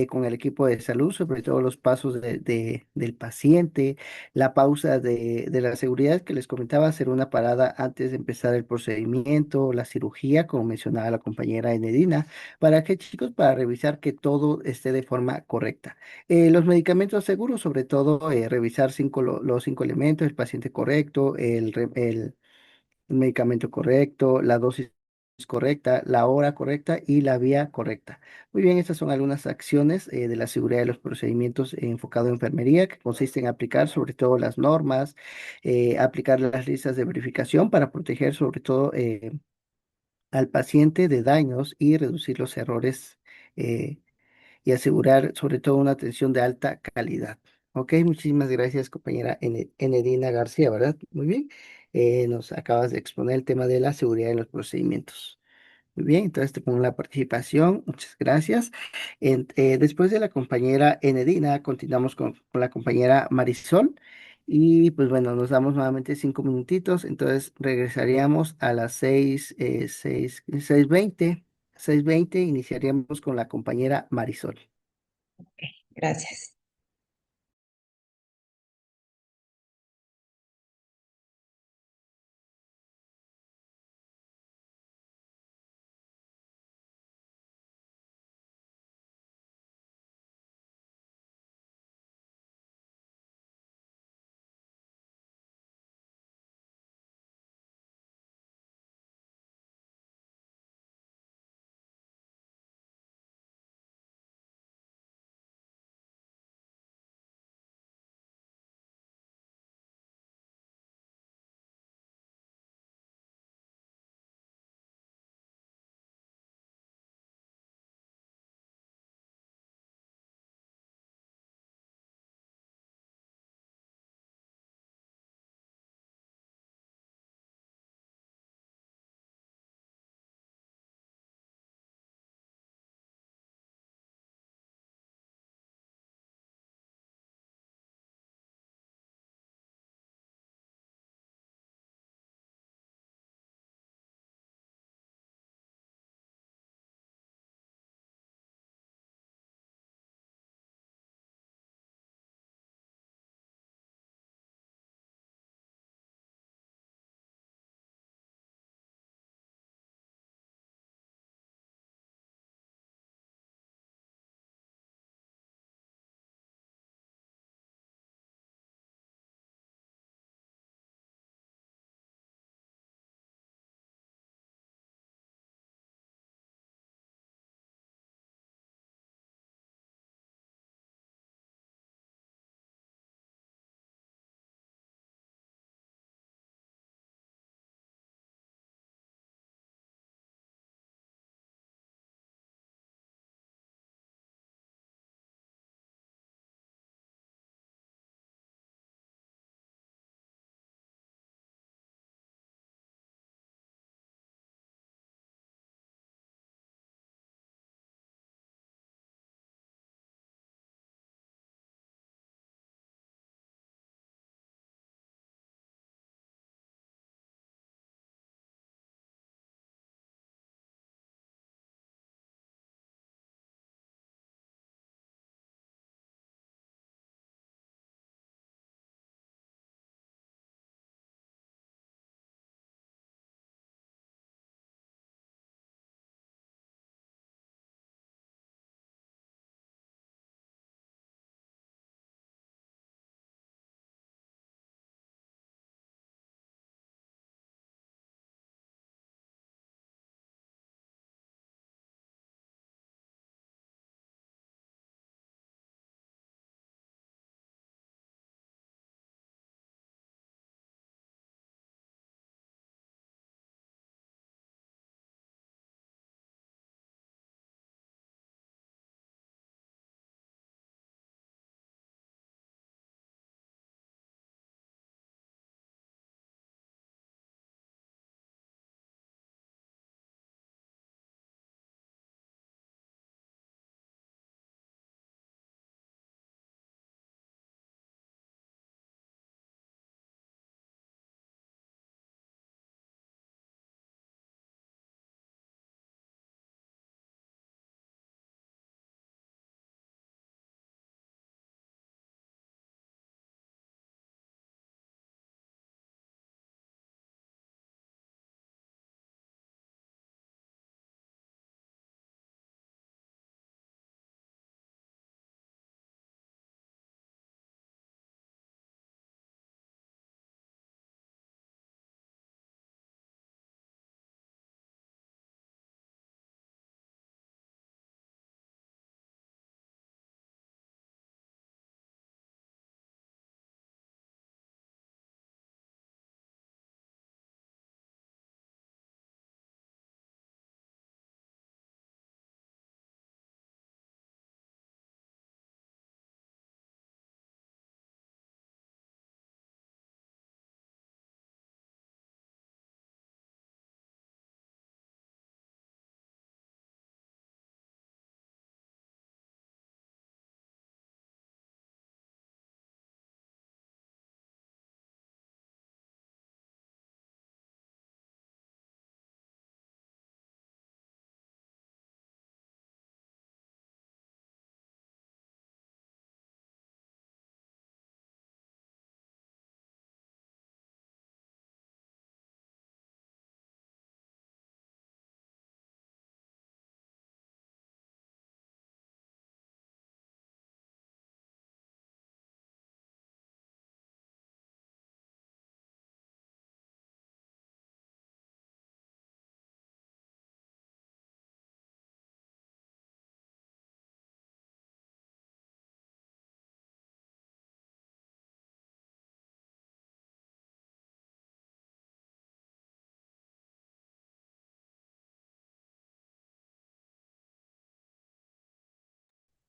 con el equipo de salud, sobre todo los pasos del paciente, la pausa de la seguridad que les comentaba, hacer una parada antes de empezar el procedimiento, la cirugía, como mencionaba la compañera Enedina. ¿Para qué, chicos? Para revisar que todo esté de forma correcta. Los medicamentos seguros, sobre todo, revisar los 5 elementos, el paciente correcto, el medicamento correcto, la dosis correcta, la hora correcta y la vía correcta. Muy bien, estas son algunas acciones de la seguridad de los procedimientos enfocado en enfermería, que consiste en aplicar sobre todo las normas, aplicar las listas de verificación para proteger sobre todo al paciente de daños y reducir los errores eh, y asegurar sobre todo una atención de alta calidad. Ok, muchísimas gracias, compañera Enedina García, ¿verdad? Muy bien. Nos acabas de exponer el tema de la seguridad en los procedimientos. Muy bien, entonces te pongo la participación. Muchas gracias. Después de la compañera Enedina, continuamos con la compañera Marisol. Y pues bueno, nos damos nuevamente 5 minutitos. Entonces regresaríamos a las 6:20. 6:20 iniciaríamos con la compañera Marisol. Gracias.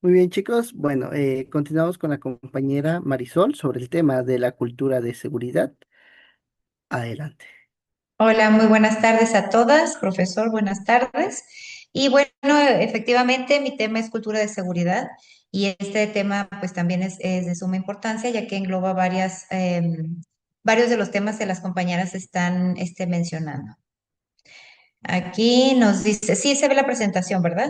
Muy bien, chicos. Bueno, continuamos con la compañera Marisol sobre el tema de la cultura de seguridad. Adelante. Hola, muy buenas tardes a todas. Profesor, buenas tardes. Y bueno, efectivamente mi tema es cultura de seguridad y este tema pues también es de suma importancia ya que engloba varios de los temas que las compañeras están mencionando. Aquí nos dice, sí, se ve la presentación, ¿verdad?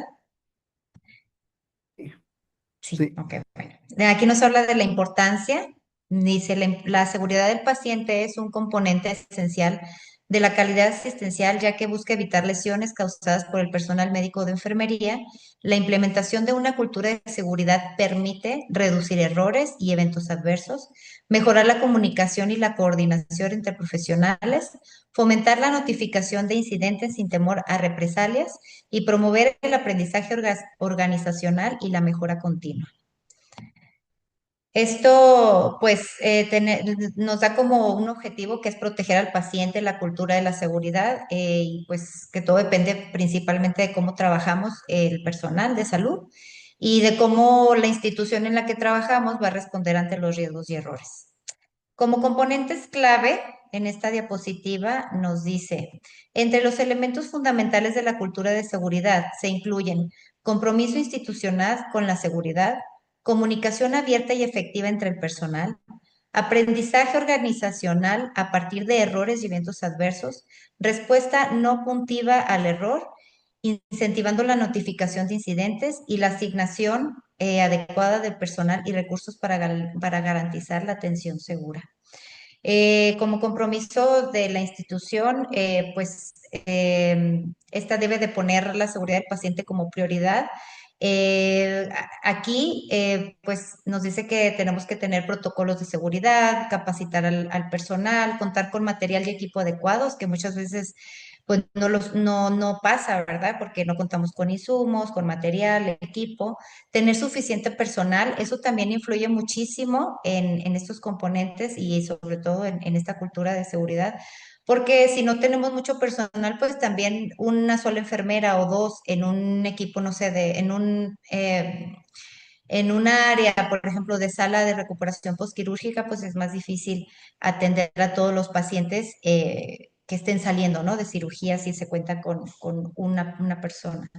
Sí, Sí. ok, bueno. Aquí nos habla de la importancia, dice, la seguridad del paciente es un componente esencial de la calidad asistencial, ya que busca evitar lesiones causadas por el personal médico de enfermería. La implementación de una cultura de seguridad permite reducir errores y eventos adversos, mejorar la comunicación y la coordinación entre profesionales, fomentar la notificación de incidentes sin temor a represalias y promover el aprendizaje organizacional y la mejora continua. Esto, pues, nos da como un objetivo que es proteger al paciente, la cultura de la seguridad, y pues que todo depende principalmente de cómo trabajamos el personal de salud y de cómo la institución en la que trabajamos va a responder ante los riesgos y errores. Como componentes clave en esta diapositiva nos dice, entre los elementos fundamentales de la cultura de seguridad se incluyen compromiso institucional con la seguridad, comunicación abierta y efectiva entre el personal, aprendizaje organizacional a partir de errores y eventos adversos, respuesta no puntiva al error, incentivando la notificación de incidentes y la asignación adecuada de personal y recursos para garantizar la atención segura. Como compromiso de la institución, esta debe de poner la seguridad del paciente como prioridad. Aquí, pues nos dice que tenemos que tener protocolos de seguridad, capacitar al personal, contar con material y equipo adecuados, que muchas veces pues no pasa, ¿verdad? Porque no contamos con insumos, con material, equipo. Tener suficiente personal, eso también influye muchísimo en estos componentes y sobre todo en esta cultura de seguridad, porque si no tenemos mucho personal, pues también una sola enfermera o dos en un equipo, no sé, en un área, por ejemplo, de sala de recuperación postquirúrgica, pues es más difícil atender a todos los pacientes que estén saliendo, ¿no? De cirugía si se cuenta con una persona.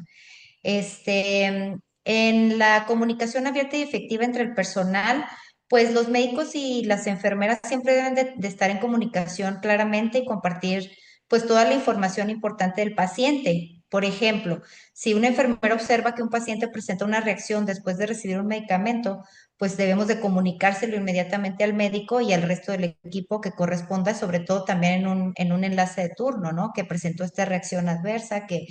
En la comunicación abierta y efectiva entre el personal, pues los médicos y las enfermeras siempre deben de estar en comunicación claramente y compartir pues toda la información importante del paciente. Por ejemplo, si una enfermera observa que un paciente presenta una reacción después de recibir un medicamento, pues debemos de comunicárselo inmediatamente al médico y al resto del equipo que corresponda, sobre todo también en un enlace de turno, ¿no? Que presentó esta reacción adversa, que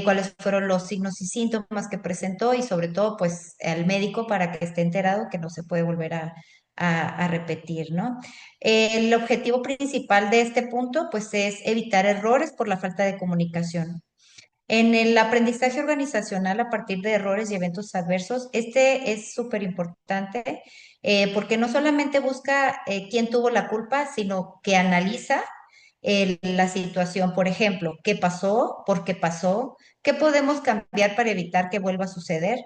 cuáles fueron los signos y síntomas que presentó y sobre todo pues al médico para que esté enterado que no se puede volver a repetir, ¿no? El objetivo principal de este punto pues es evitar errores por la falta de comunicación. En el aprendizaje organizacional a partir de errores y eventos adversos, este es súper importante porque no solamente busca quién tuvo la culpa, sino que analiza la situación. Por ejemplo, ¿qué pasó? ¿Por qué pasó? ¿Qué podemos cambiar para evitar que vuelva a suceder?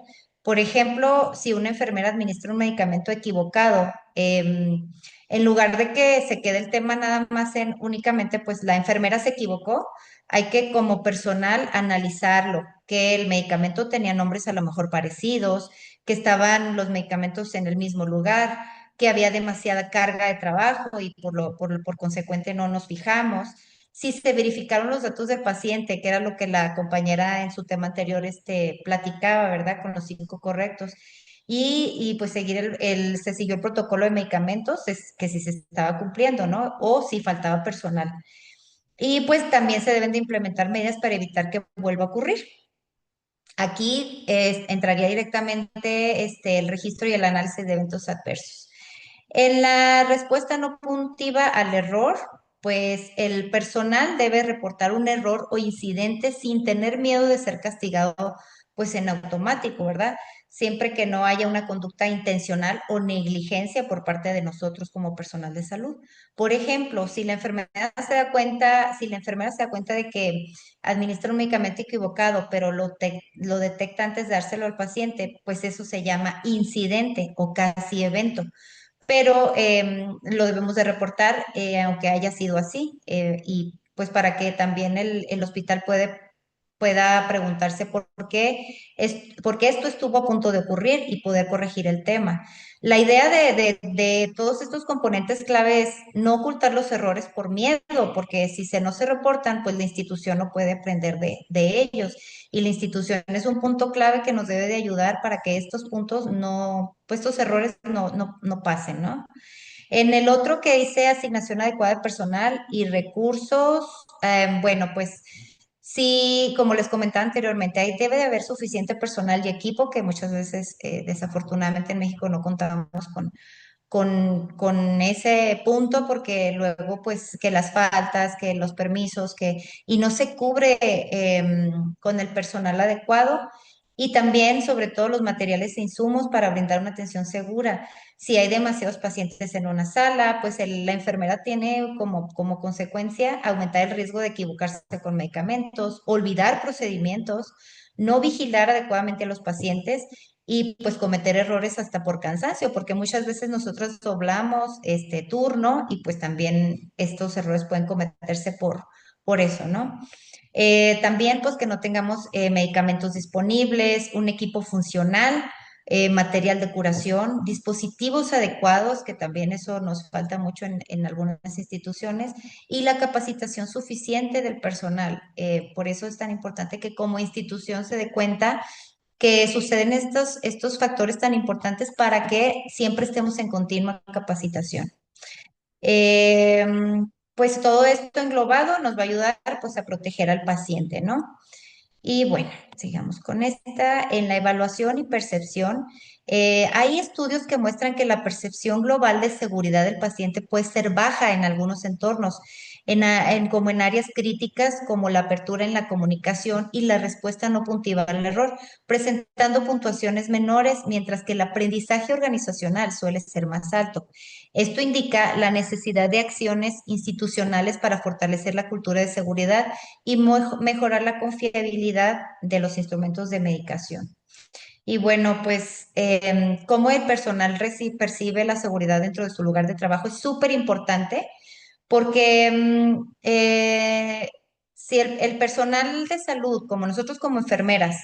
Por ejemplo, si una enfermera administra un medicamento equivocado, en lugar de que se quede el tema nada más en únicamente, pues la enfermera se equivocó, hay que como personal analizarlo, que el medicamento tenía nombres a lo mejor parecidos, que estaban los medicamentos en el mismo lugar, que había demasiada carga de trabajo y por consecuente no nos fijamos. Si se verificaron los datos del paciente, que era lo que la compañera en su tema anterior platicaba, ¿verdad? Con los 5 correctos. Pues seguir se siguió el protocolo de medicamentos, que si se estaba cumpliendo, ¿no? O si faltaba personal. Y pues también se deben de implementar medidas para evitar que vuelva a ocurrir. Aquí entraría directamente el registro y el análisis de eventos adversos. En la respuesta no puntiva al error, pues el personal debe reportar un error o incidente sin tener miedo de ser castigado pues en automático, ¿verdad? Siempre que no haya una conducta intencional o negligencia por parte de nosotros como personal de salud. Por ejemplo, si la enfermera se da cuenta de que administra un medicamento equivocado, pero lo detecta antes de dárselo al paciente, pues eso se llama incidente o casi evento. Pero lo debemos de reportar aunque haya sido así, y pues para que también el hospital pueda preguntarse por qué esto estuvo a punto de ocurrir y poder corregir el tema. La idea de todos estos componentes clave es no ocultar los errores por miedo, porque si no se reportan, pues la institución no puede aprender de ellos. Y la institución es un punto clave que nos debe de ayudar para que estos puntos no, pues estos errores no pasen, ¿no? En el otro que dice asignación adecuada de personal y recursos, bueno, pues sí, como les comentaba anteriormente, ahí debe de haber suficiente personal y equipo que muchas veces, desafortunadamente en México no contamos con ese punto porque luego pues que las faltas, que los permisos, y no se cubre con el personal adecuado y también sobre todo los materiales e insumos para brindar una atención segura. Si hay demasiados pacientes en una sala, pues la enfermera tiene como consecuencia aumentar el riesgo de equivocarse con medicamentos, olvidar procedimientos, no vigilar adecuadamente a los pacientes y pues cometer errores hasta por cansancio, porque muchas veces nosotros doblamos este turno y pues también estos errores pueden cometerse por eso, ¿no? También pues que no tengamos medicamentos disponibles, un equipo funcional, material de curación, dispositivos adecuados, que también eso nos falta mucho en algunas instituciones, y la capacitación suficiente del personal. Por eso es tan importante que como institución se dé cuenta que suceden estos factores tan importantes para que siempre estemos en continua capacitación. Eh, pues todo esto englobado nos va a ayudar pues a proteger al paciente, ¿no? Y bueno, sigamos con esta. En la evaluación y percepción, hay estudios que muestran que la percepción global de seguridad del paciente puede ser baja en algunos entornos, como en áreas críticas como la apertura en la comunicación y la respuesta no puntiva al error, presentando puntuaciones menores, mientras que el aprendizaje organizacional suele ser más alto. Esto indica la necesidad de acciones institucionales para fortalecer la cultura de seguridad y mejorar la confiabilidad de los instrumentos de medicación. Y bueno, pues cómo el personal percibe la seguridad dentro de su lugar de trabajo es súper importante porque si el personal de salud, como nosotros como enfermeras,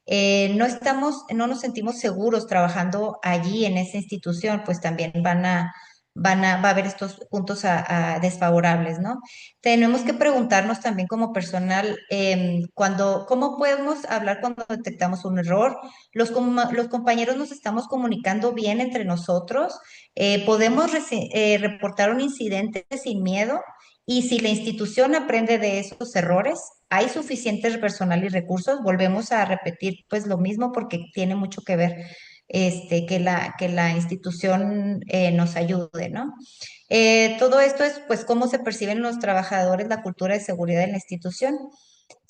no nos sentimos seguros trabajando allí en esa institución, pues también va a haber estos puntos desfavorables, ¿no? Tenemos que preguntarnos también como personal, ¿cómo podemos hablar cuando detectamos un error? Los compañeros nos estamos comunicando bien entre nosotros, podemos reportar un incidente sin miedo y si la institución aprende de esos errores, hay suficientes personal y recursos, volvemos a repetir pues lo mismo porque tiene mucho que ver que la institución nos ayude, ¿no? Todo esto es pues cómo se perciben los trabajadores la cultura de seguridad en la institución.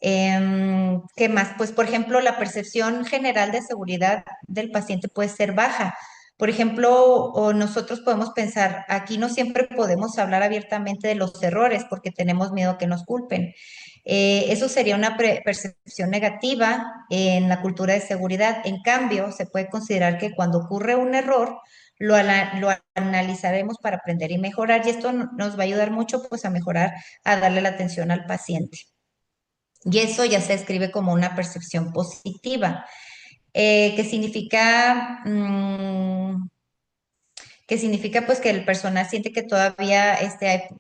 ¿Qué más? Pues, por ejemplo, la percepción general de seguridad del paciente puede ser baja. Por ejemplo, o nosotros podemos pensar, aquí no siempre podemos hablar abiertamente de los errores porque tenemos miedo a que nos culpen. Eso sería una percepción negativa en la cultura de seguridad. En cambio, se puede considerar que cuando ocurre un error, lo analizaremos para aprender y mejorar y esto nos va a ayudar mucho pues a mejorar, a darle la atención al paciente. Y eso ya se escribe como una percepción positiva, que significa, pues que el personal siente que todavía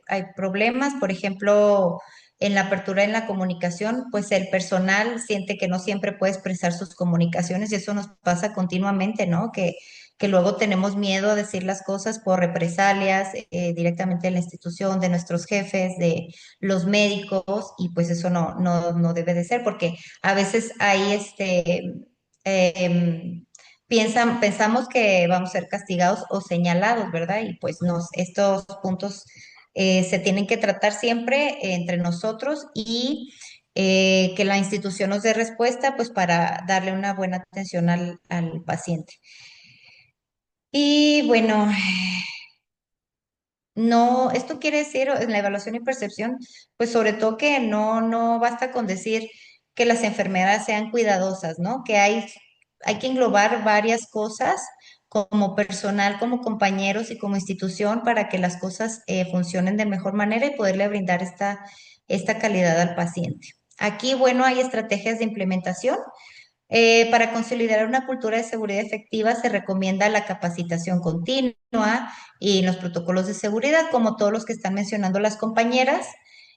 hay problemas, por ejemplo, en la apertura en la comunicación, pues el personal siente que no siempre puede expresar sus comunicaciones y eso nos pasa continuamente, ¿no? Que luego tenemos miedo a decir las cosas por represalias directamente de la institución, de nuestros jefes, de los médicos y pues eso no debe de ser porque a veces hay em, pensamos que vamos a ser castigados o señalados, ¿verdad? Y pues estos puntos se tienen que tratar siempre entre nosotros y que la institución nos dé respuesta, pues para darle una buena atención al paciente. Y bueno, no, esto quiere decir en la evaluación y percepción, pues sobre todo que no basta con decir que las enfermeras sean cuidadosas, ¿no? Que hay que englobar varias cosas como personal, como compañeros y como institución para que las cosas funcionen de mejor manera y poderle brindar esta calidad al paciente. Aquí, bueno, hay estrategias de implementación. Para consolidar una cultura de seguridad efectiva se recomienda la capacitación continua y los protocolos de seguridad, como todos los que están mencionando las compañeras,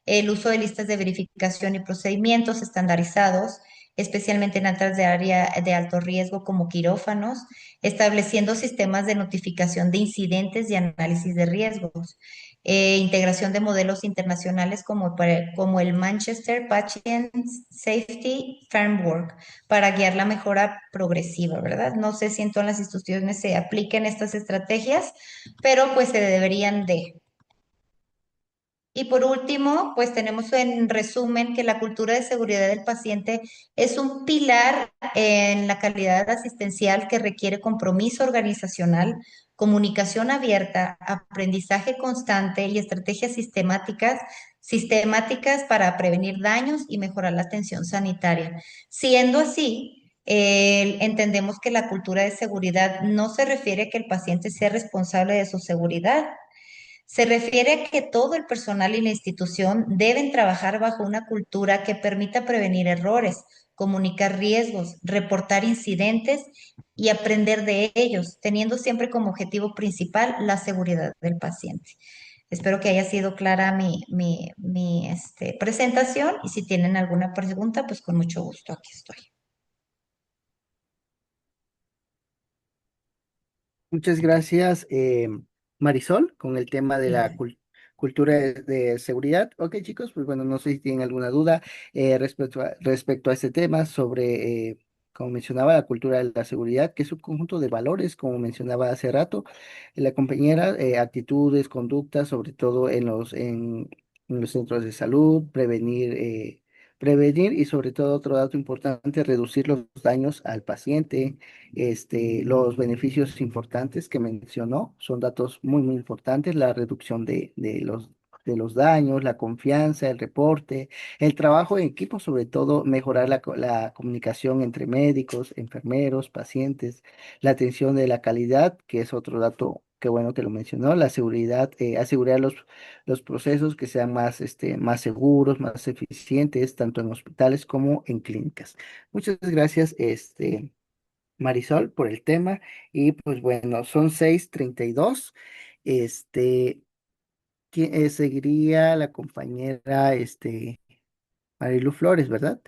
el uso de listas de verificación y procedimientos estandarizados, especialmente en áreas de área de alto riesgo como quirófanos, estableciendo sistemas de notificación de incidentes y análisis de riesgos, integración de modelos internacionales como el Manchester Patient Safety Framework para guiar la mejora progresiva, ¿verdad? No sé si en todas las instituciones se apliquen estas estrategias, pero pues se deberían de. Y por último, pues tenemos en resumen que la cultura de seguridad del paciente es un pilar en la calidad asistencial que requiere compromiso organizacional, comunicación abierta, aprendizaje constante y estrategias sistemáticas para prevenir daños y mejorar la atención sanitaria. Siendo así, entendemos que la cultura de seguridad no se refiere a que el paciente sea responsable de su seguridad. Se refiere a que todo el personal y la institución deben trabajar bajo una cultura que permita prevenir errores, comunicar riesgos, reportar incidentes y aprender de ellos, teniendo siempre como objetivo principal la seguridad del paciente. Espero que haya sido clara mi presentación y si tienen alguna pregunta, pues con mucho gusto aquí estoy. Muchas gracias, Marisol, con el tema de la cultura de seguridad. Ok, chicos, pues bueno, no sé si tienen alguna duda respecto a este tema sobre, como mencionaba, la cultura de la seguridad, que es un conjunto de valores, como mencionaba hace rato la compañera, actitudes, conductas, sobre todo en los centros de salud, prevenir y sobre todo otro dato importante, reducir los daños al paciente. Los beneficios importantes que mencionó son datos muy importantes, la reducción de los daños, la confianza, el reporte, el trabajo en equipo, sobre todo mejorar la comunicación entre médicos, enfermeros, pacientes, la atención de la calidad, que es otro dato que bueno que lo mencionó, la seguridad, asegurar los procesos que sean más seguros, más eficientes, tanto en hospitales como en clínicas. Muchas gracias, Marisol, por el tema. Y pues bueno, son 6:32. Este, seguiría la compañera, Marilu Flores, ¿verdad?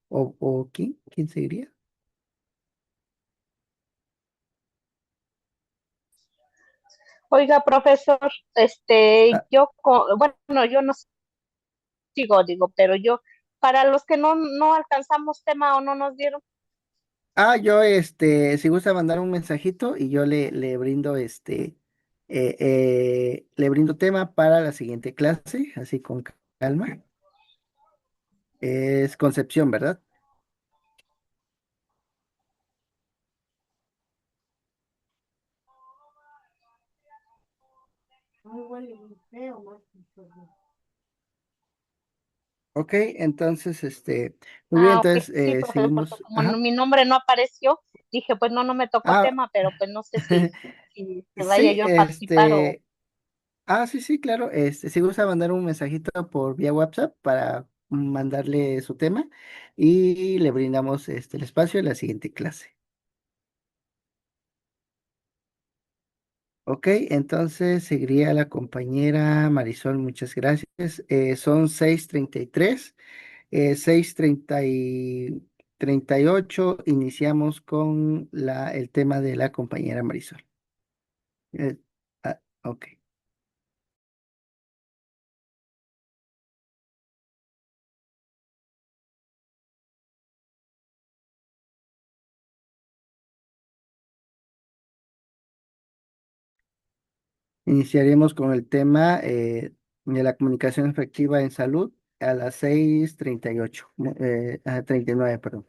¿O quién? ¿Quién seguiría? Oiga, profesor, Ah, bueno, yo no sigo, digo, pero yo, para los que no alcanzamos tema o no nos dieron, yo, si gusta mandar un mensajito y yo le brindo, le brindo tema para la siguiente clase, así con calma. Es Concepción, ¿verdad? Ok, entonces, muy bien, ok, entonces sí, profesor, porque seguimos. como Ajá. mi nombre no apareció, dije, pues no me tocó Ah, tema, pero pues no sé si se vaya sí, yo a participar o... sí, claro, si gusta mandar un mensajito por vía WhatsApp para mandarle su tema y le brindamos el espacio en la siguiente clase. Ok, entonces seguiría la compañera Marisol, muchas gracias. Son 6:33, 6:38, iniciamos con el tema de la compañera Marisol. Eh, ok. Iniciaremos con el tema de la comunicación efectiva en salud. a las 6:38, 39, perdón.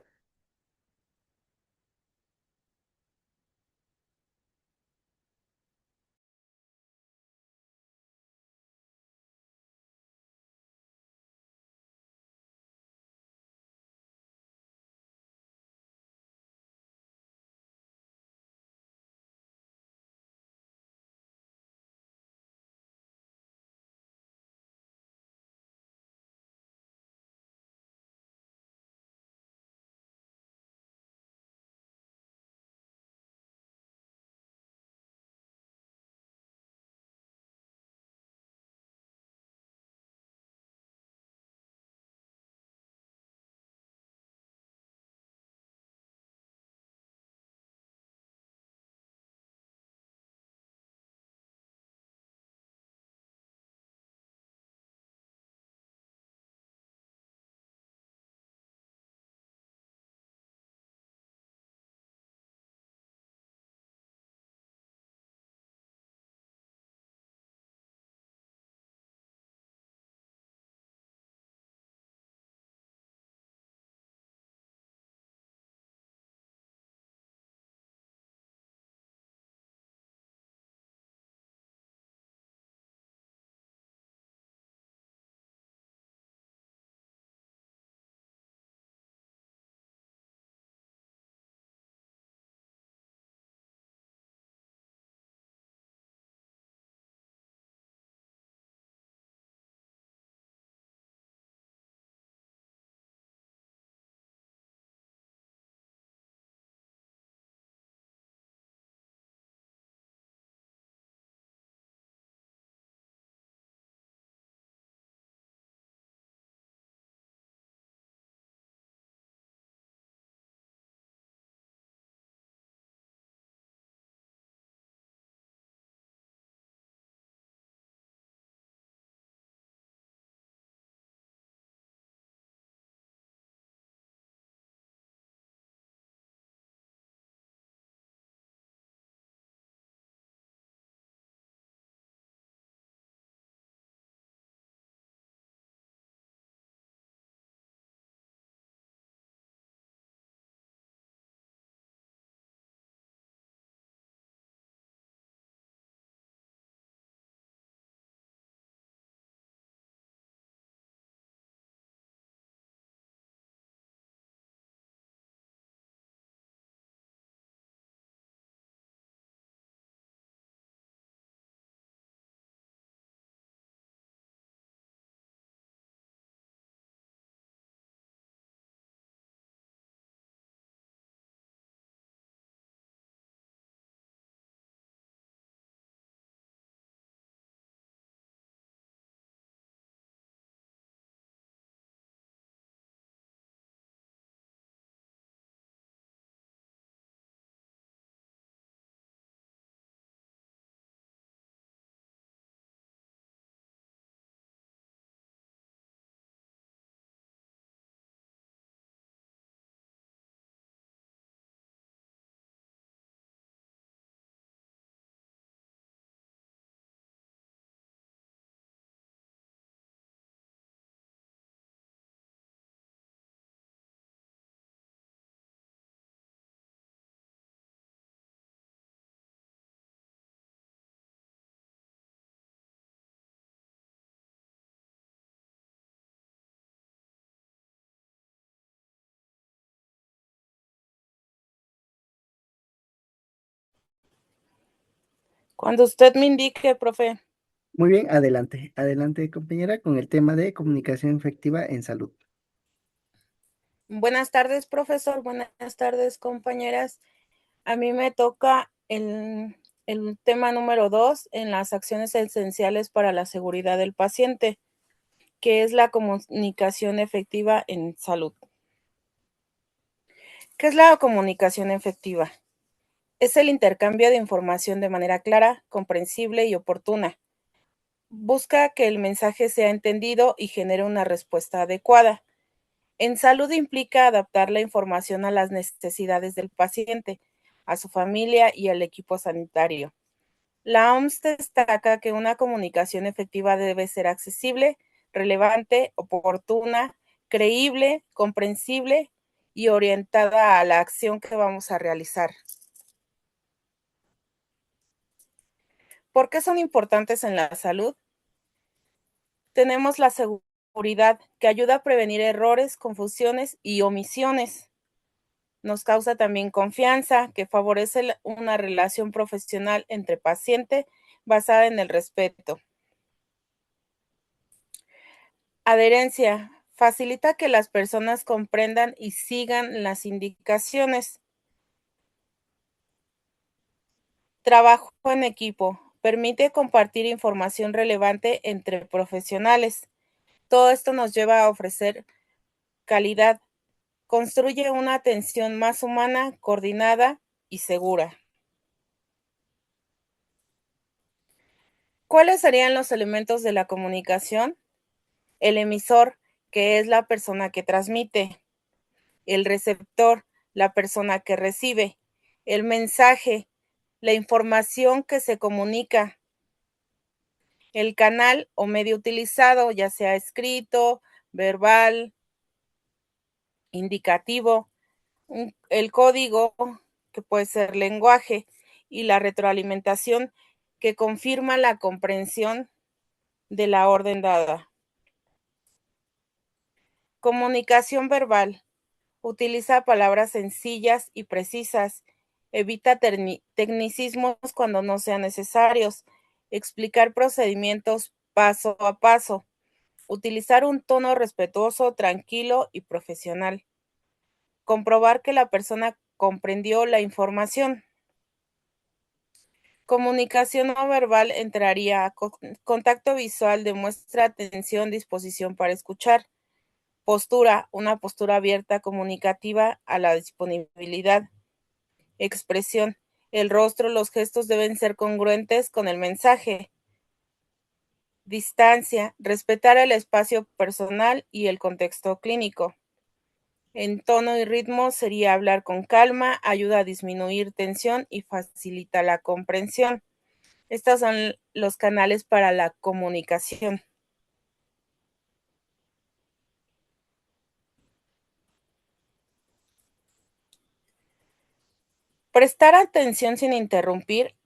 Cuando usted me indique, profe. Muy bien, adelante, adelante, compañera, con el tema de comunicación efectiva en salud. Buenas tardes, profesor. Buenas tardes, compañeras. A mí me toca el tema número 2 en las acciones esenciales para la seguridad del paciente, que es la comunicación efectiva en salud. ¿Qué es la comunicación efectiva? Es el intercambio de información de manera clara, comprensible y oportuna. Busca que el mensaje sea entendido y genere una respuesta adecuada. En salud implica adaptar la información a las necesidades del paciente, a su familia y al equipo sanitario. La OMS destaca que una comunicación efectiva debe ser accesible, relevante, oportuna, creíble, comprensible y orientada a la acción que vamos a realizar. ¿Por qué son importantes en la salud? Tenemos la seguridad, que ayuda a prevenir errores, confusiones y omisiones. Nos causa también confianza, que favorece una relación profesional entre paciente basada en el respeto. Adherencia. Facilita que las personas comprendan y sigan las indicaciones. Trabajo en equipo. Permite compartir información relevante entre profesionales. Todo esto nos lleva a ofrecer calidad. Construye una atención más humana, coordinada y segura. ¿Cuáles serían los elementos de la comunicación? El emisor, que es la persona que transmite. El receptor, la persona que recibe. El mensaje, la información que se comunica. El canal o medio utilizado, ya sea escrito, verbal, indicativo. El código, que puede ser lenguaje, y la retroalimentación, que confirma la comprensión de la orden dada. Comunicación verbal. Utiliza palabras sencillas y precisas. Evita tecnicismos cuando no sean necesarios. Explicar procedimientos paso a paso. Utilizar un tono respetuoso, tranquilo y profesional. Comprobar que la persona comprendió la información. Comunicación no verbal entraría contacto visual, demuestra atención, disposición para escuchar. Postura, una postura abierta, comunicativa, a la disponibilidad. Expresión, el rostro, los gestos deben ser congruentes con el mensaje. Distancia, respetar el espacio personal y el contexto clínico. En tono y ritmo sería hablar con calma, ayuda a disminuir tensión y facilita la comprensión. Estos son los canales para la comunicación. Prestar atención sin interrumpir,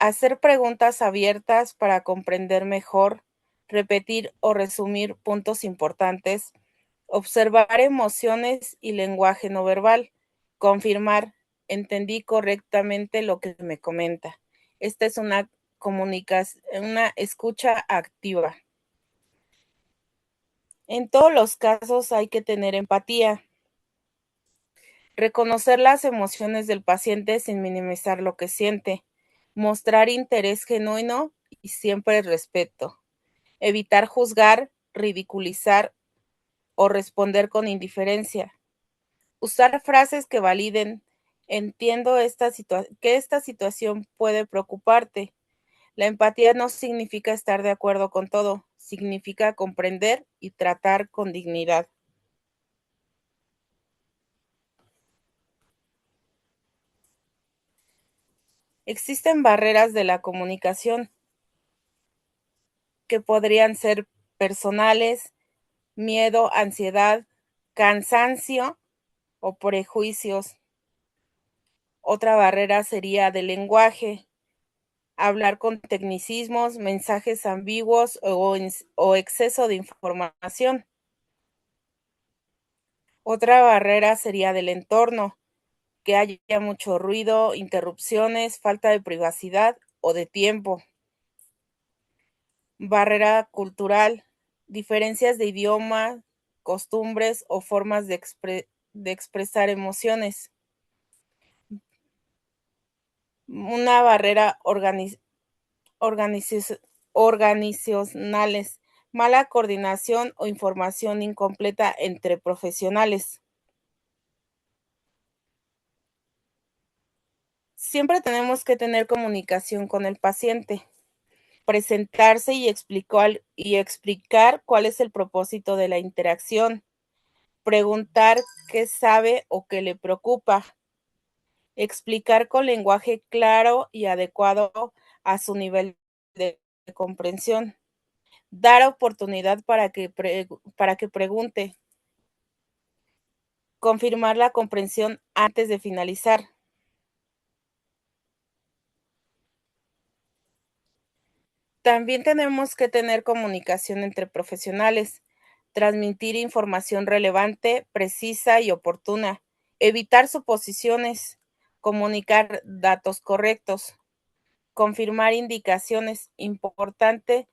hacer preguntas abiertas para comprender mejor, repetir o resumir puntos importantes, observar emociones y lenguaje no verbal, confirmar, entendí correctamente lo que me comenta. Esta es una escucha activa. En todos los casos hay que tener empatía. Reconocer las emociones del paciente sin minimizar lo que siente. Mostrar interés genuino y siempre respeto. Evitar juzgar, ridiculizar o responder con indiferencia. Usar frases que validen. Entiendo que esta situación puede preocuparte. La empatía no significa estar de acuerdo con todo, significa comprender y tratar con dignidad. Existen barreras de la comunicación que podrían ser personales, miedo, ansiedad, cansancio o prejuicios. Otra barrera sería del lenguaje, hablar con tecnicismos, mensajes ambiguos o exceso de información. Otra barrera sería del entorno, que haya mucho ruido, interrupciones, falta de privacidad o de tiempo. Barrera cultural, diferencias de idioma, costumbres o formas de expresar emociones. Una barrera organizacionales, mala coordinación o información incompleta entre profesionales. Siempre tenemos que tener comunicación con el paciente, presentarse y explicar cuál es el propósito de la interacción, preguntar qué sabe o qué le preocupa, explicar con lenguaje claro y adecuado a su nivel de comprensión, dar oportunidad para que pregunte, confirmar la comprensión antes de finalizar. También tenemos que tener comunicación entre profesionales, transmitir información relevante, precisa y oportuna, evitar suposiciones, comunicar datos correctos, confirmar indicaciones importantes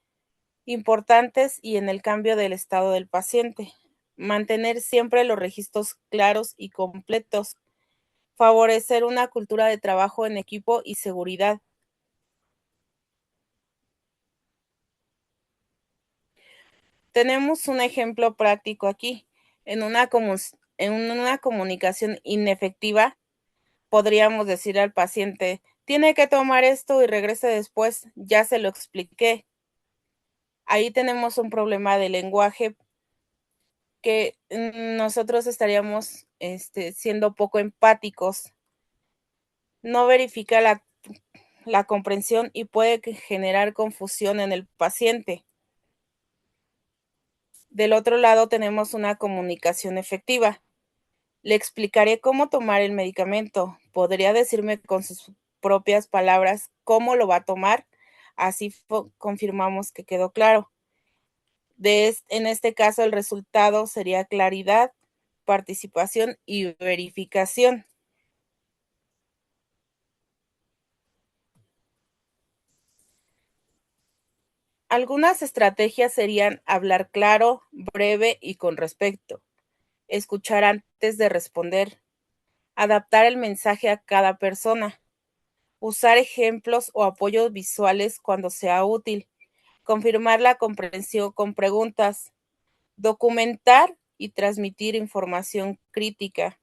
y en el cambio del estado del paciente, mantener siempre los registros claros y completos, favorecer una cultura de trabajo en equipo y seguridad. Tenemos un ejemplo práctico aquí. En una comunicación inefectiva, podríamos decir al paciente, tiene que tomar esto y regrese después, ya se lo expliqué. Ahí tenemos un problema de lenguaje que nosotros estaríamos siendo poco empáticos. No verifica la comprensión y puede generar confusión en el paciente. Del otro lado tenemos una comunicación efectiva. Le explicaré cómo tomar el medicamento. Podría decirme con sus propias palabras cómo lo va a tomar. Así confirmamos que quedó claro. En este caso, el resultado sería claridad, participación y verificación. Algunas estrategias serían hablar claro, breve y con respeto, escuchar antes de responder, adaptar el mensaje a cada persona, usar ejemplos o apoyos visuales cuando sea útil, confirmar la comprensión con preguntas, documentar y transmitir información crítica,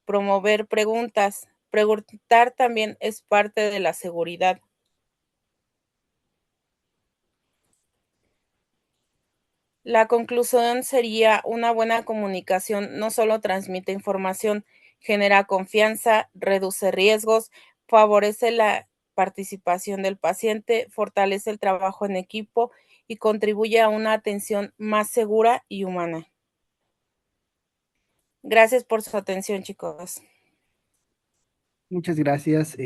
promover preguntas. Preguntar también es parte de la seguridad. La conclusión sería una buena comunicación no solo transmite información, genera confianza, reduce riesgos, favorece la participación del paciente, fortalece el trabajo en equipo y contribuye a una atención más segura y humana. Gracias por su atención, chicos. Muchas gracias,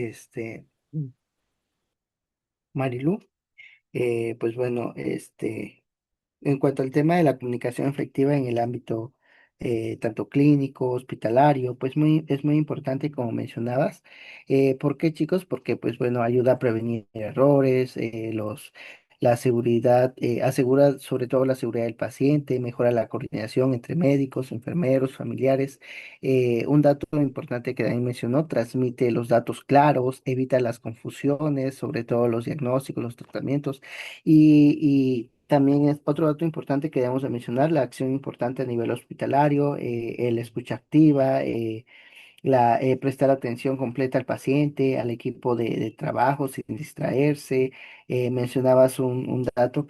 Marilu. Pues bueno, en cuanto al tema de la comunicación efectiva en el ámbito tanto clínico, hospitalario, pues es muy importante como mencionabas. ¿Por qué, chicos? Porque pues bueno, ayuda a prevenir errores, la seguridad, asegura sobre todo la seguridad del paciente, mejora la coordinación entre médicos, enfermeros, familiares. Un dato importante que también mencionó, transmite los datos claros, evita las confusiones, sobre todo los diagnósticos, los tratamientos y también es otro dato importante que debemos de mencionar, la acción importante a nivel hospitalario, el escucha activa, prestar atención completa al paciente, al equipo de trabajo sin distraerse. Mencionabas un dato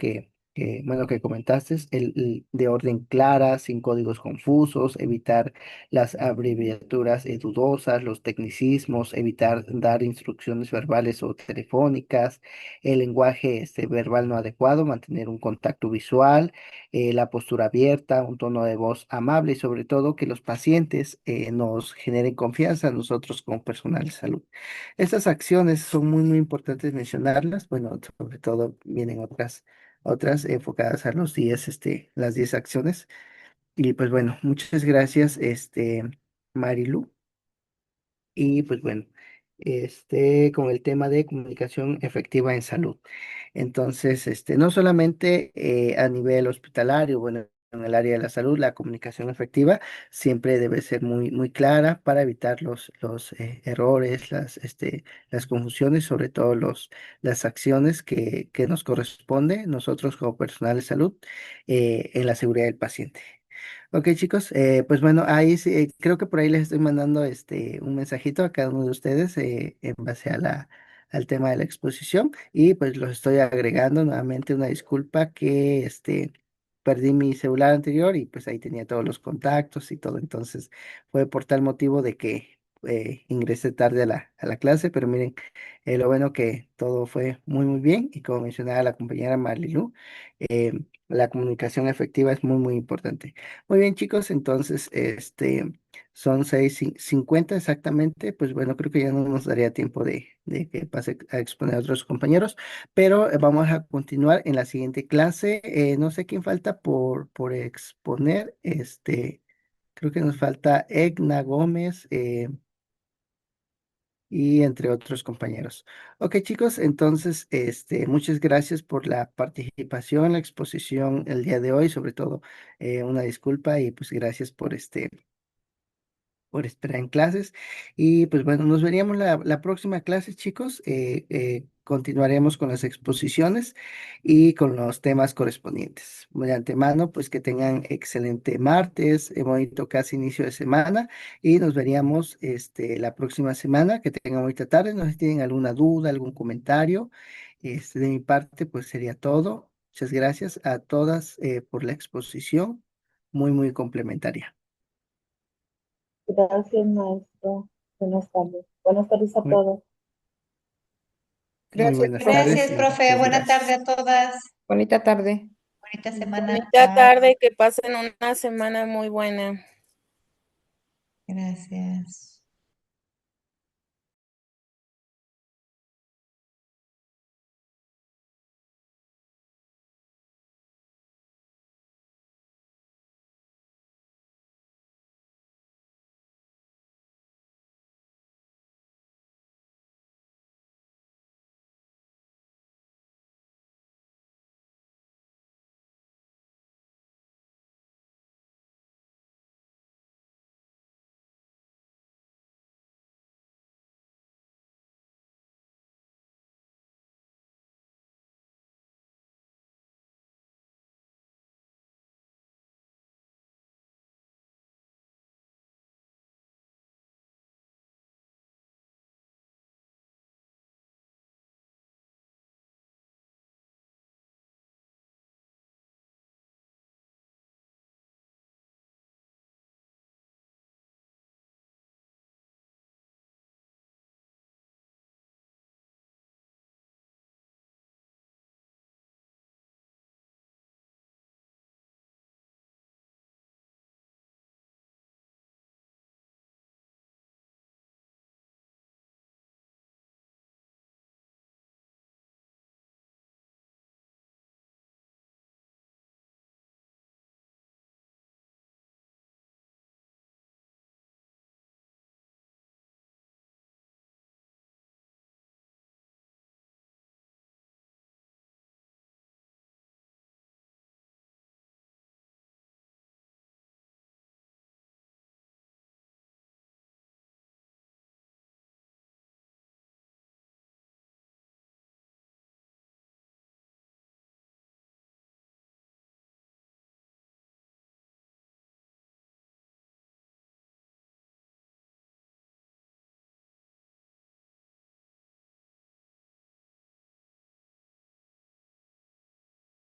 bueno, que comentaste, el de orden clara, sin códigos confusos, evitar las abreviaturas dudosas, los tecnicismos, evitar dar instrucciones verbales o telefónicas, el lenguaje verbal no adecuado, mantener un contacto visual, la postura abierta, un tono de voz amable y sobre todo que los pacientes nos generen confianza a nosotros como personal de salud. Estas acciones son muy importantes mencionarlas. Bueno, sobre todo vienen otras enfocadas a los 10, las 10 acciones. Y pues bueno, muchas gracias, Marilu. Y pues bueno, con el tema de comunicación efectiva en salud. Entonces, no solamente a nivel hospitalario, bueno, en el área de la salud, la comunicación efectiva siempre debe ser muy clara para evitar los errores, las confusiones, sobre todo las acciones que nos corresponde nosotros como personal de salud en la seguridad del paciente. Ok, chicos, pues bueno, ahí sí, creo que por ahí les estoy mandando un mensajito a cada uno de ustedes en base a al tema de la exposición y pues los estoy agregando nuevamente una disculpa que perdí mi celular anterior y pues ahí tenía todos los contactos y todo, entonces fue por tal motivo de que ingresé tarde a la clase, pero miren, lo bueno que todo fue muy bien y como mencionaba la compañera Marilu, eh, la comunicación efectiva es muy importante. Muy bien, chicos, entonces, son 6:50 exactamente, pues bueno, creo que ya no nos daría tiempo de que pase a exponer a otros compañeros, pero vamos a continuar en la siguiente clase. No sé quién falta por exponer, creo que nos falta Egna Gómez, y entre otros compañeros. Ok, chicos, entonces, muchas gracias por la participación, la exposición el día de hoy, sobre todo, una disculpa y pues gracias por esperar en clases. Y pues bueno, nos veríamos la próxima clase, chicos. Continuaremos con las exposiciones y con los temas correspondientes. De antemano, pues que tengan excelente martes, bonito casi inicio de semana y nos veríamos la próxima semana. Que tengan bonita tarde. No sé si tienen alguna duda, algún comentario. De mi parte, pues sería todo. Muchas gracias a todas por la exposición, muy complementaria. Gracias, maestro. Buenas tardes. Buenas tardes a Muy, todos. muy Gracias, buenas profe. tardes Gracias, y profe. muchas Buena tarde gracias. a todas. Bonita tarde. Bonita semana. Bonita Bye. tarde, que pasen una semana muy buena. Gracias.